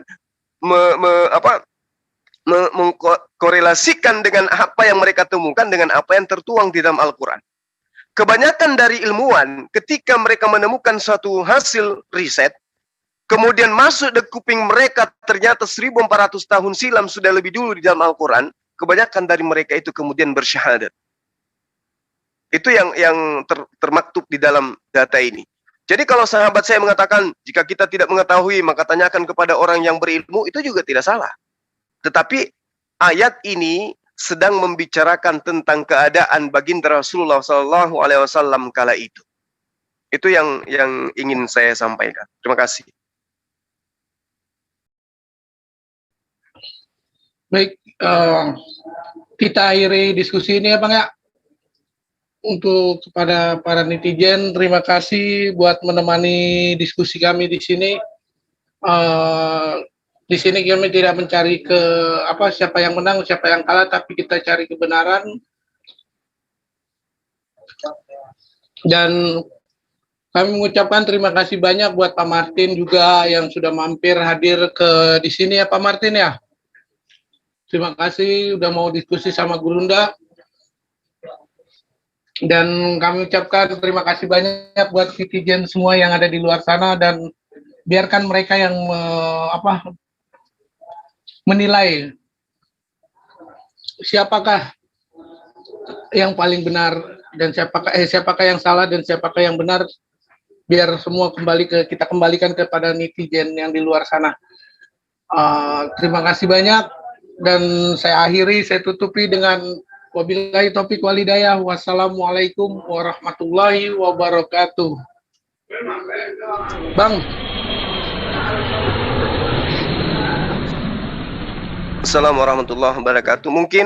mengkorelasikan dengan apa yang mereka temukan dengan apa yang tertuang di dalam Al-Quran. Kebanyakan dari ilmuwan ketika mereka menemukan suatu hasil riset, kemudian masuk di kuping mereka ternyata 1400 tahun silam sudah lebih dulu di dalam Al-Quran, kebanyakan dari mereka itu kemudian bersyahadat. Itu yang termaktub di dalam data ini. Jadi kalau sahabat saya mengatakan, jika kita tidak mengetahui, maka tanyakan kepada orang yang berilmu, itu juga tidak salah. Tetapi ayat ini sedang membicarakan tentang keadaan baginda Rasulullah SAW kala itu. Itu yang ingin saya sampaikan. Terima kasih. Baik, kita akhiri diskusi ini ya Bang ya. Untuk kepada para netizen, terima kasih buat menemani diskusi kami di sini. Di sini kami tidak mencari siapa yang menang, siapa yang kalah, tapi kita cari kebenaran. Dan kami mengucapkan terima kasih banyak buat Pak Martin juga yang sudah mampir hadir di sini ya Pak Martin ya. Terima kasih udah mau diskusi sama Gurunda. Dan kami ucapkan terima kasih banyak buat netizen semua yang ada di luar sana, dan biarkan mereka yang menilai siapakah yang paling benar dan siapakah yang salah dan siapakah yang benar. Biar semua kita kembalikan kepada netizen yang di luar sana. Terima kasih banyak, dan saya tutupi dengan wabillahi taufiq walhidayah. Wassalamualaikum warahmatullahi wabarakatuh. Bang. Assalamualaikum warahmatullahi wabarakatuh. Mungkin